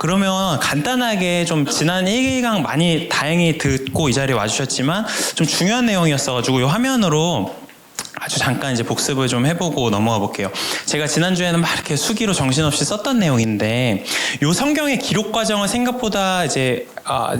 그러면 간단하게 좀 지난 1강 많이 다행히 듣고 이 자리에 와주셨지만 좀 중요한 내용이었어가지고 이 화면으로 아주 잠깐 이제 복습을 좀 해보고 넘어가 볼게요. 제가 지난주에는 막 이렇게 수기로 정신없이 썼던 내용인데 이 성경의 기록 과정을 생각보다 이제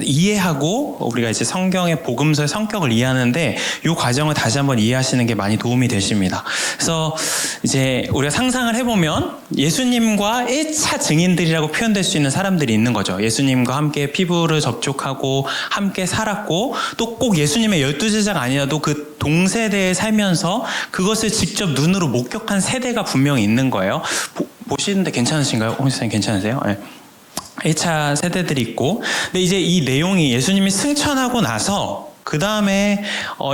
이해하고 우리가 이제 성경의 복음서의 성격을 이해하는데 이 과정을 다시 한번 이해하시는 게 많이 도움이 되십니다. 그래서 이제 우리가 상상을 해보면 예수님과 1차 증인들이라고 표현될 수 있는 사람들이 있는 거죠. 예수님과 함께 피부를 접촉하고 함께 살았고 또 꼭 예수님의 12제자가 아니라도 그 동세대에 살면서 그것을 직접 눈으로 목격한 세대가 분명히 있는 거예요. 보시는데 괜찮으신가요? 홍지사님 괜찮으세요? 네. 1차 세대들이 있고, 근데 이제 이 내용이 예수님이 승천하고 나서 그 다음에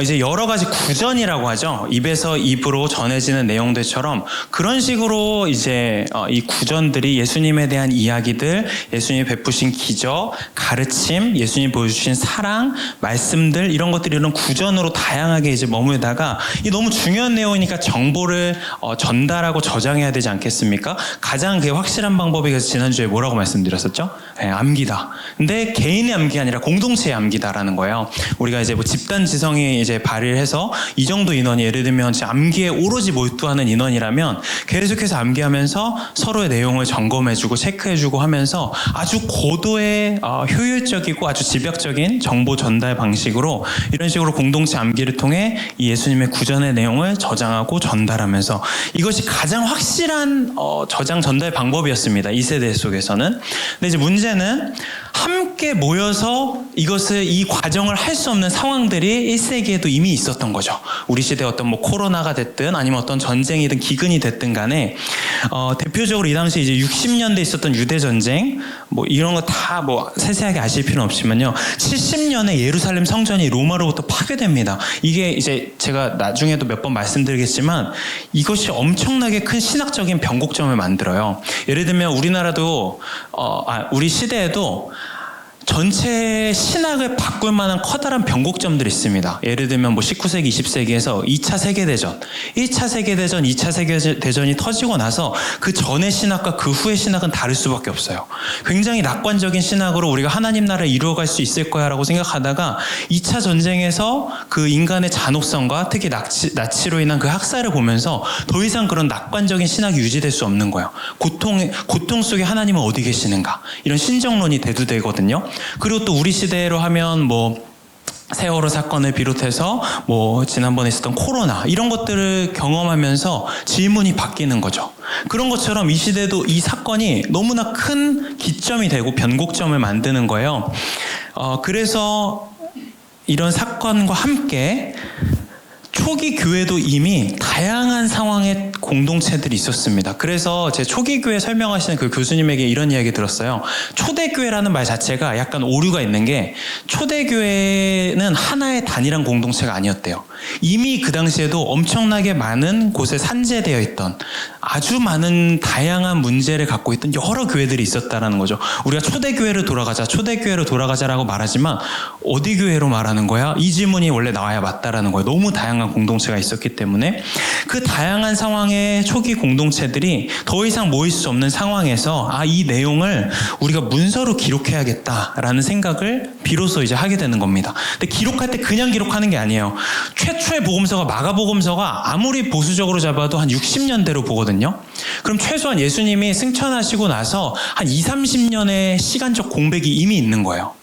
이제 여러 가지 구전이라고 하죠. 입에서 입으로 전해지는 내용들처럼 그런 식으로 이제 이 구전들이 예수님에 대한 이야기들, 예수님이 베푸신 기적, 가르침, 예수님이 보여주신 사랑, 말씀들 이런 것들이 이런 구전으로 다양하게 이제 머물다가 이 너무 중요한 내용이니까 정보를 전달하고 저장해야 되지 않겠습니까? 가장 그 확실한 방법이 그래서 지난주에 뭐라고 말씀드렸었죠? 네, 암기다. 근데 개인의 암기가 아니라 공동체의 암기다라는 거예요. 우리가 이제 뭐 집단 지성이 이제 발휘해서 이 정도 인원이 예를 들면 암기에 오로지 몰두하는 인원이라면 계속해서 암기하면서 서로의 내용을 점검해주고 체크해주고 하면서 아주 고도의 효율적이고 아주 집약적인 정보 전달 방식으로 이런 식으로 공동체 암기를 통해 이 예수님의 구전의 내용을 저장하고 전달하면서 이것이 가장 확실한 저장 전달 방법이었습니다. 이 세대 속에서는. 근데 이제 문제는 함께 모여서 이 과정을 할 수 없는 상황들이 1세기에도 이미 있었던 거죠. 우리 시대에 어떤 뭐 코로나가 됐든 아니면 어떤 전쟁이든 기근이 됐든 간에 대표적으로 이 당시 이제 60년대에 있었던 유대 전쟁 뭐 이런 거 다 뭐 세세하게 아실 필요는 없지만요. 70년에 예루살렘 성전이 로마로부터 파괴됩니다. 이게 이제 제가 나중에도 몇 번 말씀드리겠지만 이것이 엄청나게 큰 신학적인 변곡점을 만들어요. 예를 들면 우리나라도 우리 시대에도 전체 신학을 바꿀 만한 커다란 변곡점들이 있습니다. 예를 들면 뭐 19세기, 20세기에서 2차 세계대전, 1차 세계대전, 2차 세계대전이 터지고 나서 그 전의 신학과 그 후의 신학은 다를 수밖에 없어요. 굉장히 낙관적인 신학으로 우리가 하나님 나라를 이루어갈 수 있을 거야 라고 생각하다가 2차 전쟁에서 그 인간의 잔혹성과 특히 나치로 인한 그 학살을 보면서 더 이상 그런 낙관적인 신학이 유지될 수 없는 거예요. 고통 속에 하나님은 어디 계시는가? 이런 신정론이 대두되거든요. 그리고 또 우리 시대로 하면 뭐 세월호 사건을 비롯해서 뭐 지난번에 있었던 코로나 이런 것들을 경험하면서 질문이 바뀌는 거죠. 그런 것처럼 이 시대도 이 사건이 너무나 큰 기점이 되고 변곡점을 만드는 거예요. 그래서 이런 사건과 함께 초기 교회도 이미 다양한 상황의 공동체들이 있었습니다. 그래서 제 초기 교회 설명하시는 그 교수님에게 이런 이야기 들었어요. 초대교회라는 말 자체가 약간 오류가 있는 게 초대교회는 하나의 단일한 공동체가 아니었대요. 이미 그 당시에도 엄청나게 많은 곳에 산재되어 있던 아주 많은 다양한 문제를 갖고 있던 여러 교회들이 있었다는 거죠. 우리가 초대교회로 돌아가자라고 말하지만 어디 교회로 말하는 거야? 이 질문이 원래 나와야 맞다라는 거예요. 너무 다양한 공동체가 있었기 때문에 그 다양한 상황의 초기 공동체들이 더 이상 모일 수 없는 상황에서 이 내용을 우리가 문서로 기록해야겠다라는 생각을 비로소 이제 하게 되는 겁니다. 근데 기록할 때 그냥 기록하는 게 아니에요. 최초의 복음서가 마가복음서가 아무리 보수적으로 잡아도 한 60년대로 보거든요. 그럼 최소한 예수님이 승천하시고 나서 한 20, 30년의 시간적 공백이 이미 있는 거예요.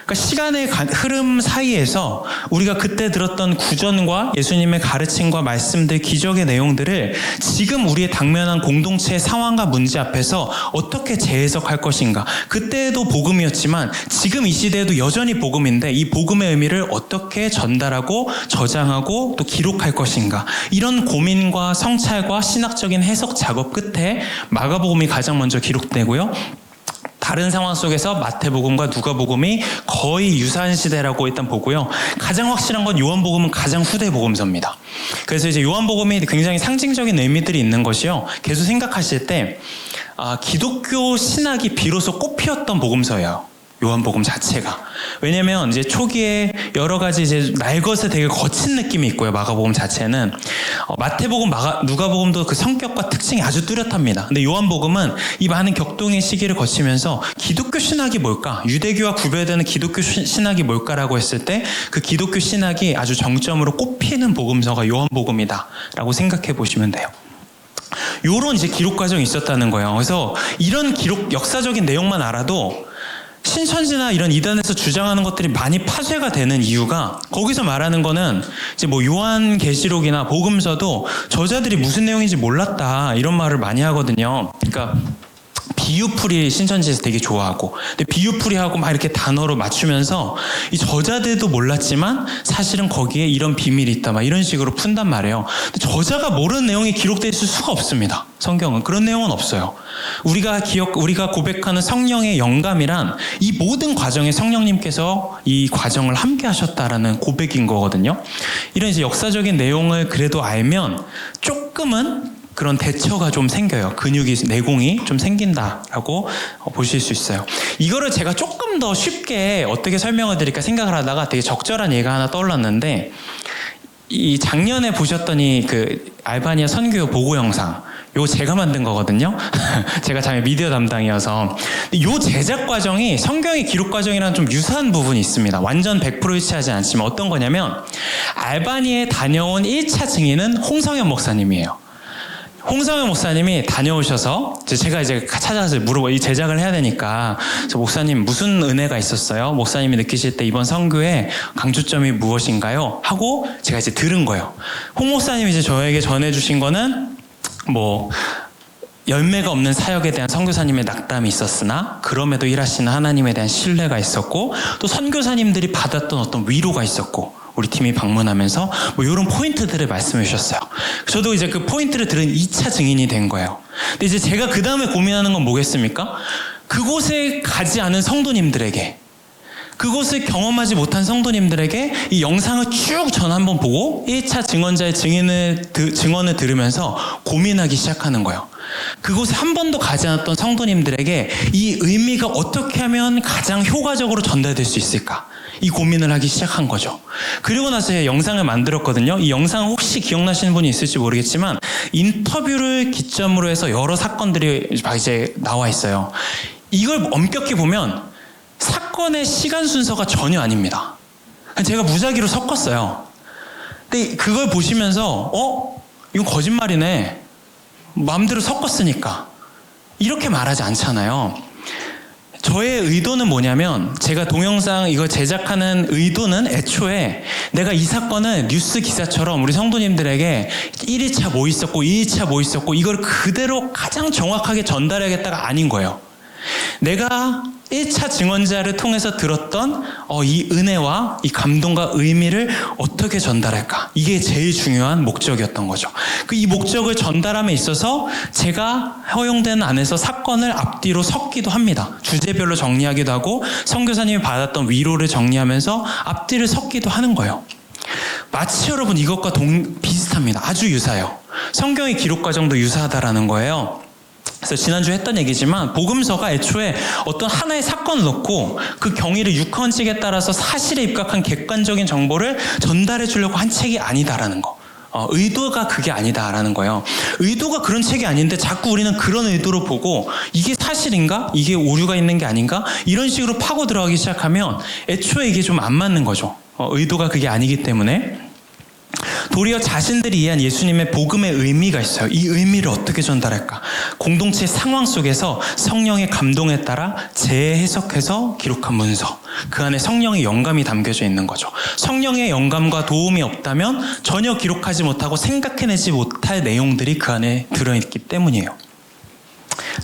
그러니까 시간의 흐름 사이에서 우리가 그때 들었던 구전과 예수님의 가르침과 말씀들, 기적의 내용들을 지금 우리의 당면한 공동체의 상황과 문제 앞에서 어떻게 재해석할 것인가. 그때도 복음이었지만 지금 이 시대에도 여전히 복음인데 이 복음의 의미를 어떻게 전달하고 저장하고 또 기록할 것인가. 이런 고민과 성찰과 신학적인 해석 작업 끝에 마가복음이 가장 먼저 기록되고요. 다른 상황 속에서 마태복음과 누가복음이 거의 유사한 시대라고 일단 보고요. 가장 확실한 건 요한복음은 가장 후대 복음서입니다. 그래서 이제 요한복음이 굉장히 상징적인 의미들이 있는 것이요. 계속 생각하실 때 기독교 신학이 비로소 꽃피었던 복음서예요. 요한복음 자체가. 왜냐면 이제 초기에 여러 가지 이제 날것에 되게 거친 느낌이 있고요. 마가복음 자체는 마태복음, 누가복음도 그 성격과 특징이 아주 뚜렷합니다. 근데 요한복음은 이 많은 격동의 시기를 거치면서 기독교 신학이 뭘까? 유대교와 구별되는 기독교 신학이 뭘까라고 했을 때 그 기독교 신학이 아주 정점으로 꼽히는 복음서가 요한복음이다라고 생각해 보시면 돼요. 요런 이제 기록 과정이 있었다는 거예요. 그래서 이런 기록 역사적인 내용만 알아도 신천지나 이런 이단에서 주장하는 것들이 많이 파쇄가 되는 이유가 거기서 말하는 거는 이제 뭐 요한계시록이나 복음서도 저자들이 무슨 내용인지 몰랐다 이런 말을 많이 하거든요. 그러니까 비유풀이 신천지에서 되게 좋아하고, 근데 비유풀이하고 막 이렇게 단어로 맞추면서 이 저자들도 몰랐지만 사실은 거기에 이런 비밀이 있다 막 이런 식으로 푼단 말이에요. 근데 저자가 모르는 내용이 기록되어 있을 수가 없습니다. 성경은 그런 내용은 없어요. 우리가 고백하는 성령의 영감이란 이 모든 과정에 성령님께서 이 과정을 함께 하셨다라는 고백인 거거든요. 이런 이제 역사적인 내용을 그래도 알면 조금은 그런 대처가 좀 생겨요. 내공이 좀 생긴다라고 보실 수 있어요. 이거를 제가 조금 더 쉽게 어떻게 설명을 드릴까 생각을 하다가 되게 적절한 예가 하나 떠올랐는데, 이 작년에 보셨더니 그 알바니아 선교 보고 영상, 이거 제가 만든 거거든요. 제가 작년 미디어 담당이어서. 이 제작 과정이 성경의 기록 과정이랑 좀 유사한 부분이 있습니다. 완전 100% 일치하지 않지만 어떤 거냐면, 알바니아에 다녀온 1차 증인은 홍성현 목사님이에요. 홍성현 목사님이 다녀오셔서 제가 이제 찾아가서 이 제작을 해야 되니까 목사님 무슨 은혜가 있었어요? 목사님이 느끼실 때 이번 선교의 강조점이 무엇인가요? 하고 제가 이제 들은 거예요. 홍 목사님이 이제 저에게 전해주신 거는 뭐 열매가 없는 사역에 대한 선교사님의 낙담이 있었으나 그럼에도 일하시는 하나님에 대한 신뢰가 있었고, 또 선교사님들이 받았던 어떤 위로가 있었고, 우리 팀이 방문하면서 뭐 이런 포인트들을 말씀해 주셨어요. 저도 이제 그 포인트를 들은 2차 증인이 된 거예요. 근데 이제 제가 그 다음에 고민하는 건 뭐겠습니까? 그곳에 가지 않은 성도님들에게, 그곳을 경험하지 못한 성도님들에게 이 영상을 쭉 전 한번 보고 1차 증언자의 증언을 들으면서 고민하기 시작하는 거예요. 그곳에 한 번도 가지 않았던 성도님들에게 이 의미가 어떻게 하면 가장 효과적으로 전달될 수 있을까? 이 고민을 하기 시작한 거죠. 그리고 나서 제가 영상을 만들었거든요. 이 영상 혹시 기억나시는 분이 있을지 모르겠지만 인터뷰를 기점으로 해서 여러 사건들이 이제 나와 있어요. 이걸 엄격히 보면 사건의 시간 순서가 전혀 아닙니다. 제가 무작위로 섞었어요. 근데 그걸 보시면서 이건 거짓말이네. 마음대로 섞었으니까. 이렇게 말하지 않잖아요. 저의 의도는 뭐냐면, 제가 동영상 이걸 제작하는 의도는 애초에 내가 이 사건을 뉴스 기사처럼 우리 성도님들에게 1일차 뭐 있었고 2일차 뭐 있었고 이걸 그대로 가장 정확하게 전달해야겠다가 아닌 거예요. 내가 1차 증언자를 통해서 들었던 이 은혜와 이 감동과 의미를 어떻게 전달할까? 이게 제일 중요한 목적이었던 거죠. 이 목적을 전달함에 있어서 제가 허용된 안에서 사건을 앞뒤로 섞기도 합니다. 주제별로 정리하기도 하고 선교사님이 받았던 위로를 정리하면서 앞뒤를 섞기도 하는 거예요. 마치 여러분 이것과 비슷합니다. 아주 유사해요. 성경의 기록 과정도 유사하다라는 거예요. 그래서 지난주에 했던 얘기지만 복음서가 애초에 어떤 하나의 사건을 넣고 그 경위를 육헌칙에 따라서 사실에 입각한 객관적인 정보를 전달해 주려고 한 책이 아니다라는 거. 의도가 그게 아니다라는 거예요. 의도가 그런 책이 아닌데 자꾸 우리는 그런 의도로 보고 이게 사실인가? 이게 오류가 있는 게 아닌가? 이런 식으로 파고 들어가기 시작하면 애초에 이게 좀 안 맞는 거죠. 의도가 그게 아니기 때문에. 도리어 자신들이 이해한 예수님의 복음의 의미가 있어요. 이 의미를 어떻게 전달할까? 공동체의 상황 속에서 성령의 감동에 따라 재해석해서 기록한 문서. 그 안에 성령의 영감이 담겨져 있는 거죠. 성령의 영감과 도움이 없다면 전혀 기록하지 못하고 생각해내지 못할 내용들이 그 안에 들어있기 때문이에요.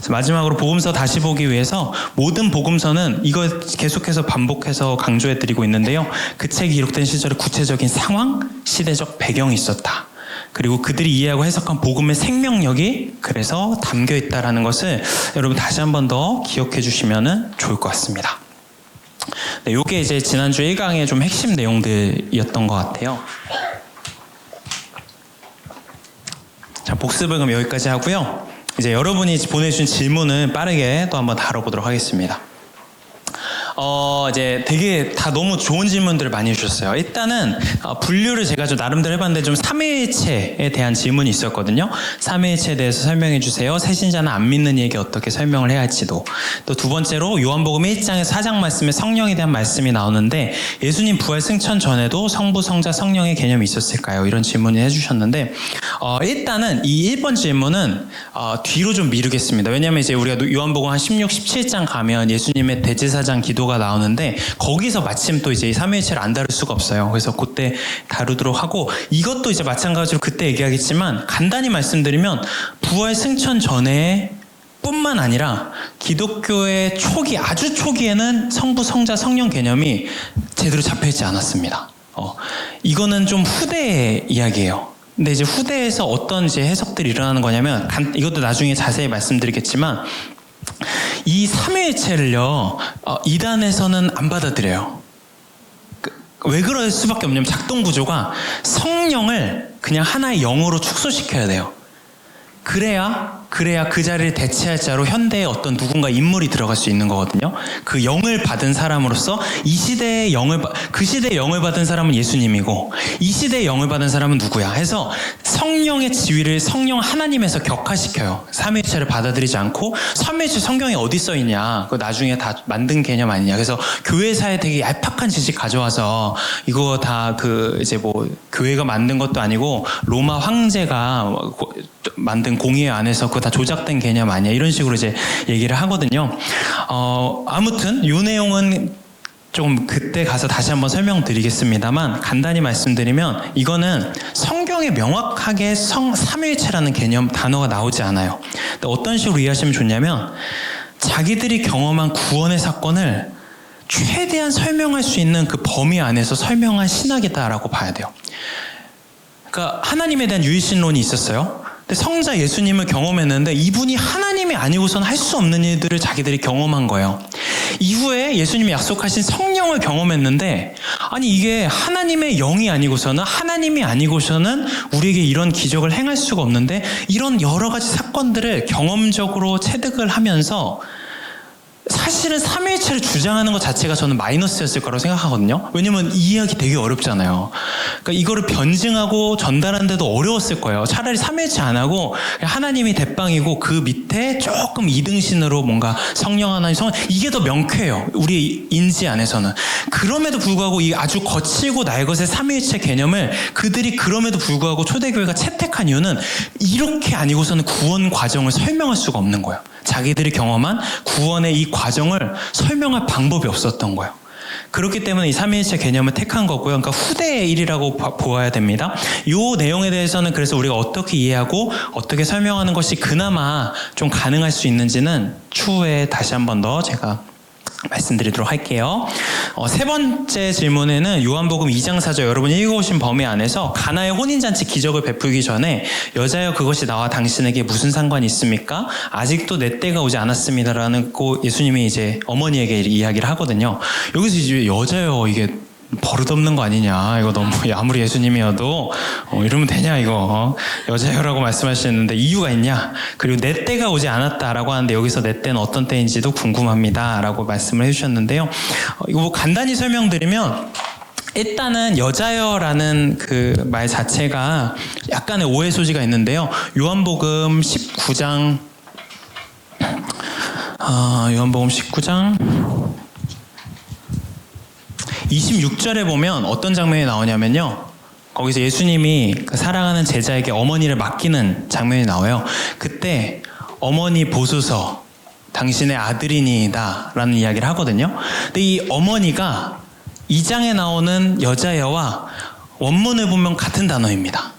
마지막으로 복음서 다시 보기 위해서 모든 복음서는 이걸 계속해서 반복해서 강조해드리고 있는데요. 그 책이 기록된 시절의 구체적인 상황, 시대적 배경이 있었다. 그리고 그들이 이해하고 해석한 복음의 생명력이 그래서 담겨있다는 것을 여러분 다시 한 번 더 기억해 주시면 좋을 것 같습니다. 네, 이게 이제 지난주 1강의 좀 핵심 내용들이었던 것 같아요. 자, 복습을 그럼 여기까지 하고요. 이제 여러분이 보내주신 질문을 빠르게 또 한번 다뤄보도록 하겠습니다. 이제 되게 다 너무 좋은 질문들을 많이 주셨어요. 일단은 분류를 제가 좀 나름대로 해봤는데 좀 삼위일체에 대한 질문이 있었거든요. 삼위일체에 대해서 설명해 주세요. 새신자는 안 믿는 이에게 어떻게 설명을 해야 할지도. 또 두 번째로 요한복음 1장에서 4장 말씀에 성령에 대한 말씀이 나오는데 예수님 부활 승천 전에도 성부, 성자, 성령의 개념이 있었을까요? 이런 질문을 해주셨는데 일단은 이 1번 질문은 뒤로 좀 미루겠습니다. 왜냐하면 이제 우리가 요한복음 한 16, 17장 가면 예수님의 대제사장 기도가 나오는데 거기서 마침 또 이제 삼위일체를 안 다룰 수가 없어요. 그래서 그때 다루도록 하고 이것도 이제 마찬가지로 그때 얘기하겠지만 간단히 말씀드리면 부활 승천 전에 뿐만 아니라 기독교의 초기, 아주 초기에는 성부, 성자, 성령 개념이 제대로 잡혀있지 않았습니다. 이거는 좀 후대의 이야기예요. 근데 이제 후대에서 어떤 이제 해석들이 일어나는 거냐면 이것도 나중에 자세히 말씀드리겠지만 이 삼위일체를요 이단에서는 안 받아들여요. 왜 그럴 수밖에 없냐면 작동 구조가 성령을 그냥 하나의 영으로 축소시켜야 돼요. 그래야 그 자리를 대체할 자로 현대의 어떤 누군가 인물이 들어갈 수 있는 거거든요. 그 영을 받은 사람으로서 이 시대의 그 시대의 영을 받은 사람은 예수님이고 이 시대의 영을 받은 사람은 누구야 해서 성령의 지위를 성령 하나님에서 격화시켜요. 삼위일체를 받아들이지 않고 삼위일체 성경에 어디 써 있냐, 그 나중에 다 만든 개념 아니냐. 그래서 교회사에 되게 얄팍한 지식 가져와서 이거 다 이제 뭐 교회가 만든 것도 아니고 로마 황제가 만든 공의 안에서 그거 다 조작된 개념 아니야, 이런 식으로 이제 얘기를 하거든요. 아무튼 이 내용은 좀 그때 가서 다시 한번 설명드리겠습니다만 간단히 말씀드리면 이거는 성경에 명확하게 삼위일체라는 개념 단어가 나오지 않아요. 근데 어떤 식으로 이해하시면 좋냐면 자기들이 경험한 구원의 사건을 최대한 설명할 수 있는 그 범위 안에서 설명한 신학이다라고 봐야 돼요. 그러니까 하나님에 대한 유일신론이 있었어요. 근데 성자 예수님을 경험했는데 이분이 하나님이 아니고서는 할 수 없는 일들을 자기들이 경험한 거예요. 이후에 예수님이 약속하신 성령을 경험했는데 아니 이게 하나님의 영이 아니고서는 하나님이 아니고서는 우리에게 이런 기적을 행할 수가 없는데 이런 여러 가지 사건들을 경험적으로 체득을 하면서 사실은 삼위일체를 주장하는 것 자체가 저는 마이너스였을 거라고 생각하거든요. 왜냐면 이 이야기 되게 어렵잖아요. 그러니까 이거를 변증하고 전달하는데도 어려웠을 거예요. 차라리 삼위일체 안 하고 하나님이 대빵이고 그 밑에 조금 이등신으로 뭔가 성령 하나님 이게 더 명쾌해요. 우리 인지 안에서는. 그럼에도 불구하고 이 아주 거칠고 날것의 삼위일체 개념을 그들이 그럼에도 불구하고 초대교회가 채택한 이유는 이렇게 아니고서는 구원 과정을 설명할 수가 없는 거예요. 자기들이 경험한 구원의 이 과정을 설명할 방법이 없었던 거예요. 그렇기 때문에 이 삼위일체 개념을 택한 거고요. 그러니까 후대의 일이라고 보아야 됩니다. 이 내용에 대해서는 그래서 우리가 어떻게 이해하고 어떻게 설명하는 것이 그나마 좀 가능할 수 있는지는 추후에 다시 한 번 더 제가 말씀드리도록 할게요. 세 번째 질문에는 요한복음 2장 4절 여러분이 읽어오신 범위 안에서 가나의 혼인잔치 기적을 베풀기 전에 여자여 그것이 나와 당신에게 무슨 상관이 있습니까? 아직도 내 때가 오지 않았습니다라는 예수님이 이제 어머니에게 이야기를 하거든요. 여기서 이제 여자여 이게 버릇없는 거 아니냐, 이거 너무 아무리 예수님이어도 이러면 되냐 이거 여자여라고 말씀하시는데 이유가 있냐, 그리고 내 때가 오지 않았다라고 하는데 여기서 내 때는 어떤 때인지도 궁금합니다 라고 말씀을 해주셨는데요. 이거 뭐 간단히 설명드리면 일단은 여자여라는 그 말 자체가 약간의 오해 소지가 있는데요. 요한복음 19장 26절에 보면 어떤 장면이 나오냐면요. 거기서 예수님이 그 사랑하는 제자에게 어머니를 맡기는 장면이 나와요. 그때 어머니 보소서 당신의 아들이니이다 라는 이야기를 하거든요. 근데 이 어머니가 2장에 나오는 여자여와 원문을 보면 같은 단어입니다.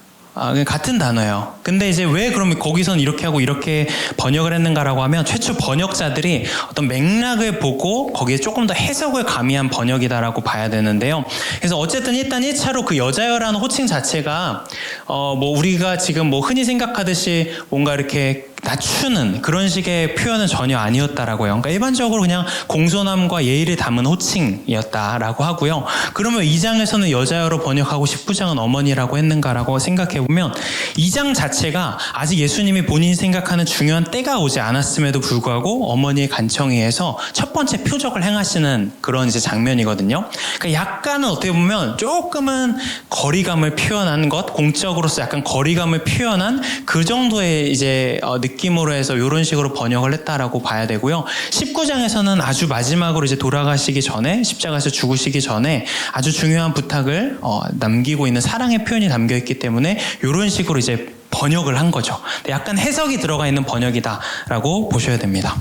같은 단어예요. 근데 이제 왜 그럼 거기선 이렇게 하고 이렇게 번역을 했는가라고 하면 최초 번역자들이 어떤 맥락을 보고 거기에 조금 더 해석을 가미한 번역이다라고 봐야 되는데요. 그래서 어쨌든 일단 1차로 그 여자여라는 호칭 자체가 뭐 우리가 지금 뭐 흔히 생각하듯이 뭔가 이렇게 낮추는 그런 식의 표현은 전혀 아니었다라고 해요. 그러니까 일반적으로 그냥 공손함과 예의를 담은 호칭이었다라고 하고요. 그러면 2장에서는 여자여로 번역하고 19장은 어머니라고 했는가라고 생각해보면 2장 자체가 아직 예수님이 본인이 생각하는 중요한 때가 오지 않았음에도 불구하고 어머니의 간청에 의해서 첫 번째 표적을 행하시는 그런 이제 장면이거든요. 그러니까 약간은 어떻게 보면 조금은 거리감을 표현한 것, 공적으로서 약간 거리감을 표현한 그 정도의 이제 느낌으로 해서 이런 식으로 번역을 했다라고 봐야 되고요. 19장에서는 아주 마지막으로 이제 돌아가시기 전에 십자가에서 죽으시기 전에 아주 중요한 부탁을 남기고 있는 사랑의 표현이 담겨 있기 때문에 이런 식으로 이제 번역을 한 거죠. 약간 해석이 들어가 있는 번역이다라고 보셔야 됩니다.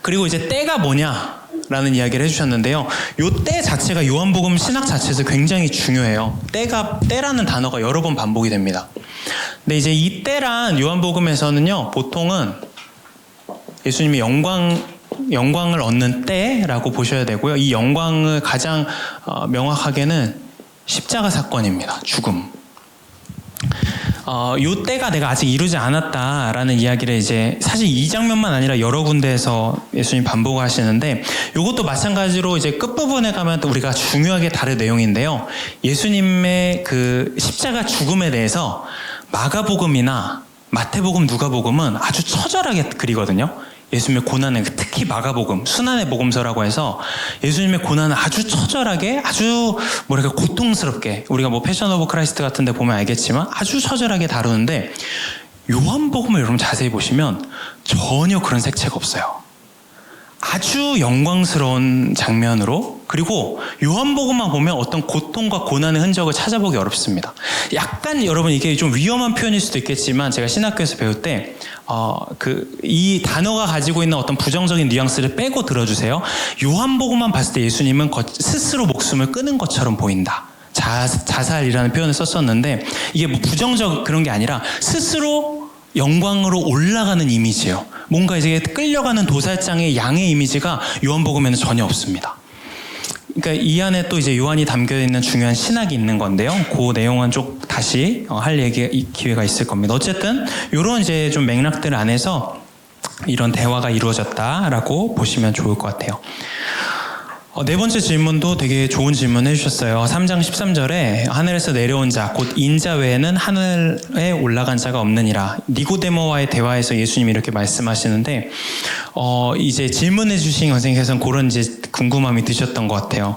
그리고 이제 때가 뭐냐라는 이야기를 해주셨는데요. 요 때 자체가 요한복음 신학 자체에서 굉장히 중요해요. 때라는 단어가 여러 번 반복이 됩니다. 근데 이제 이 때란 요한복음에서는요, 보통은 예수님이 영광을 얻는 때라고 보셔야 되고요. 이 영광을 가장 명확하게는 십자가 사건입니다. 죽음. 요 때가 내가 아직 이루지 않았다라는 이야기를 이제 사실 이 장면만 아니라 여러 군데에서 예수님 반복하시는데, 요것도 마찬가지로 이제 끝부분에 가면 또 우리가 중요하게 다룰 내용인데요. 예수님의 그 십자가 죽음에 대해서 마가복음이나 마태복음, 누가복음은 아주 처절하게 그리거든요. 예수님의 고난을, 특히 마가복음, 순환의 복음서라고 해서 예수님의 고난을 아주 처절하게, 아주 뭐랄까 고통스럽게, 우리가 뭐 패션 오브 크라이스트 같은 데 보면 알겠지만 아주 처절하게 다루는데, 요한복음을 여러분 자세히 보시면 전혀 그런 색채가 없어요. 아주 영광스러운 장면으로, 그리고 요한복음만 보면 어떤 고통과 고난의 흔적을 찾아보기 어렵습니다. 약간 여러분 이게 좀 위험한 표현일 수도 있겠지만, 제가 신학교에서 배울 때 이 단어가 가지고 있는 어떤 부정적인 뉘앙스를 빼고 들어주세요. 요한복음만 봤을 때 예수님은 스스로 목숨을 끊은 것처럼 보인다. 자살이라는 표현을 썼었는데, 이게 뭐 부정적 그런 게 아니라 스스로 영광으로 올라가는 이미지예요. 뭔가 이제 끌려가는 도살장의 양의 이미지가 요한복음에는 전혀 없습니다. 그러니까 이 안에 또 이제 요한이 담겨 있는 중요한 신학이 있는 건데요. 그 내용은 좀 다시 할 기회가 있을 겁니다. 어쨌든 이런 이제 좀 맥락들 안에서 이런 대화가 이루어졌다라고 보시면 좋을 것 같아요. 네 번째 질문도 되게 좋은 질문 해주셨어요. 3장 13절에 하늘에서 내려온 자, 곧 인자 외에는 하늘에 올라간 자가 없느니라. 니고데모와의 대화에서 예수님이 이렇게 말씀하시는데, 이제 질문해 주신 선생님께서는 그런 이제 궁금함이 드셨던 것 같아요.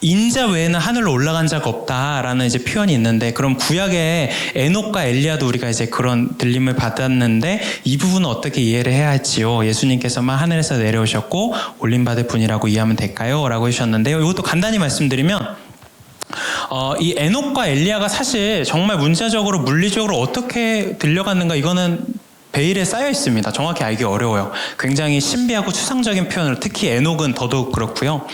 인자 외에는 하늘로 올라간 자가 없다라는 이제 표현이 있는데, 그럼 구약의 에녹과 엘리야도 우리가 이제 그런 들림을 받았는데, 이 부분은 어떻게 이해를 해야 할지요? 예수님께서만 하늘에서 내려오셨고 올림받을 분이라고 이해하면 될까요? 라고 하셨는데요. 이것도 간단히 말씀드리면, 이 에녹과 엘리야가 사실 정말 문자적으로 물리적으로 어떻게 들려갔는가, 이거는 베일에 쌓여 있습니다. 정확히 알기 어려워요. 굉장히 신비하고 추상적인 표현으로, 특히 에녹은 더더욱 그렇고요.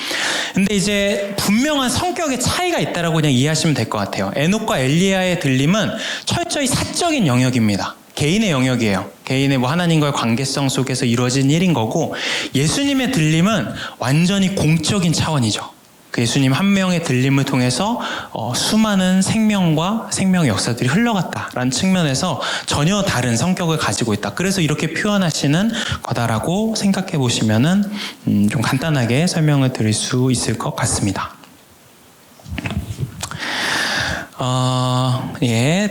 근데 이제 분명한 성격의 차이가 있다라고 그냥 이해하시면 될 것 같아요. 에녹과 엘리야의 들림은 철저히 사적인 영역입니다. 개인의 영역이에요. 개인의 뭐 하나님과의 관계성 속에서 이루어진 일인 거고, 예수님의 들림은 완전히 공적인 차원이죠. 그 예수님 한 명의 들림을 통해서 수많은 생명과 생명의 역사들이 흘러갔다라는 측면에서 전혀 다른 성격을 가지고 있다. 그래서 이렇게 표현하시는 거다라고 생각해 보시면은 좀 간단하게 설명을 드릴 수 있을 것 같습니다.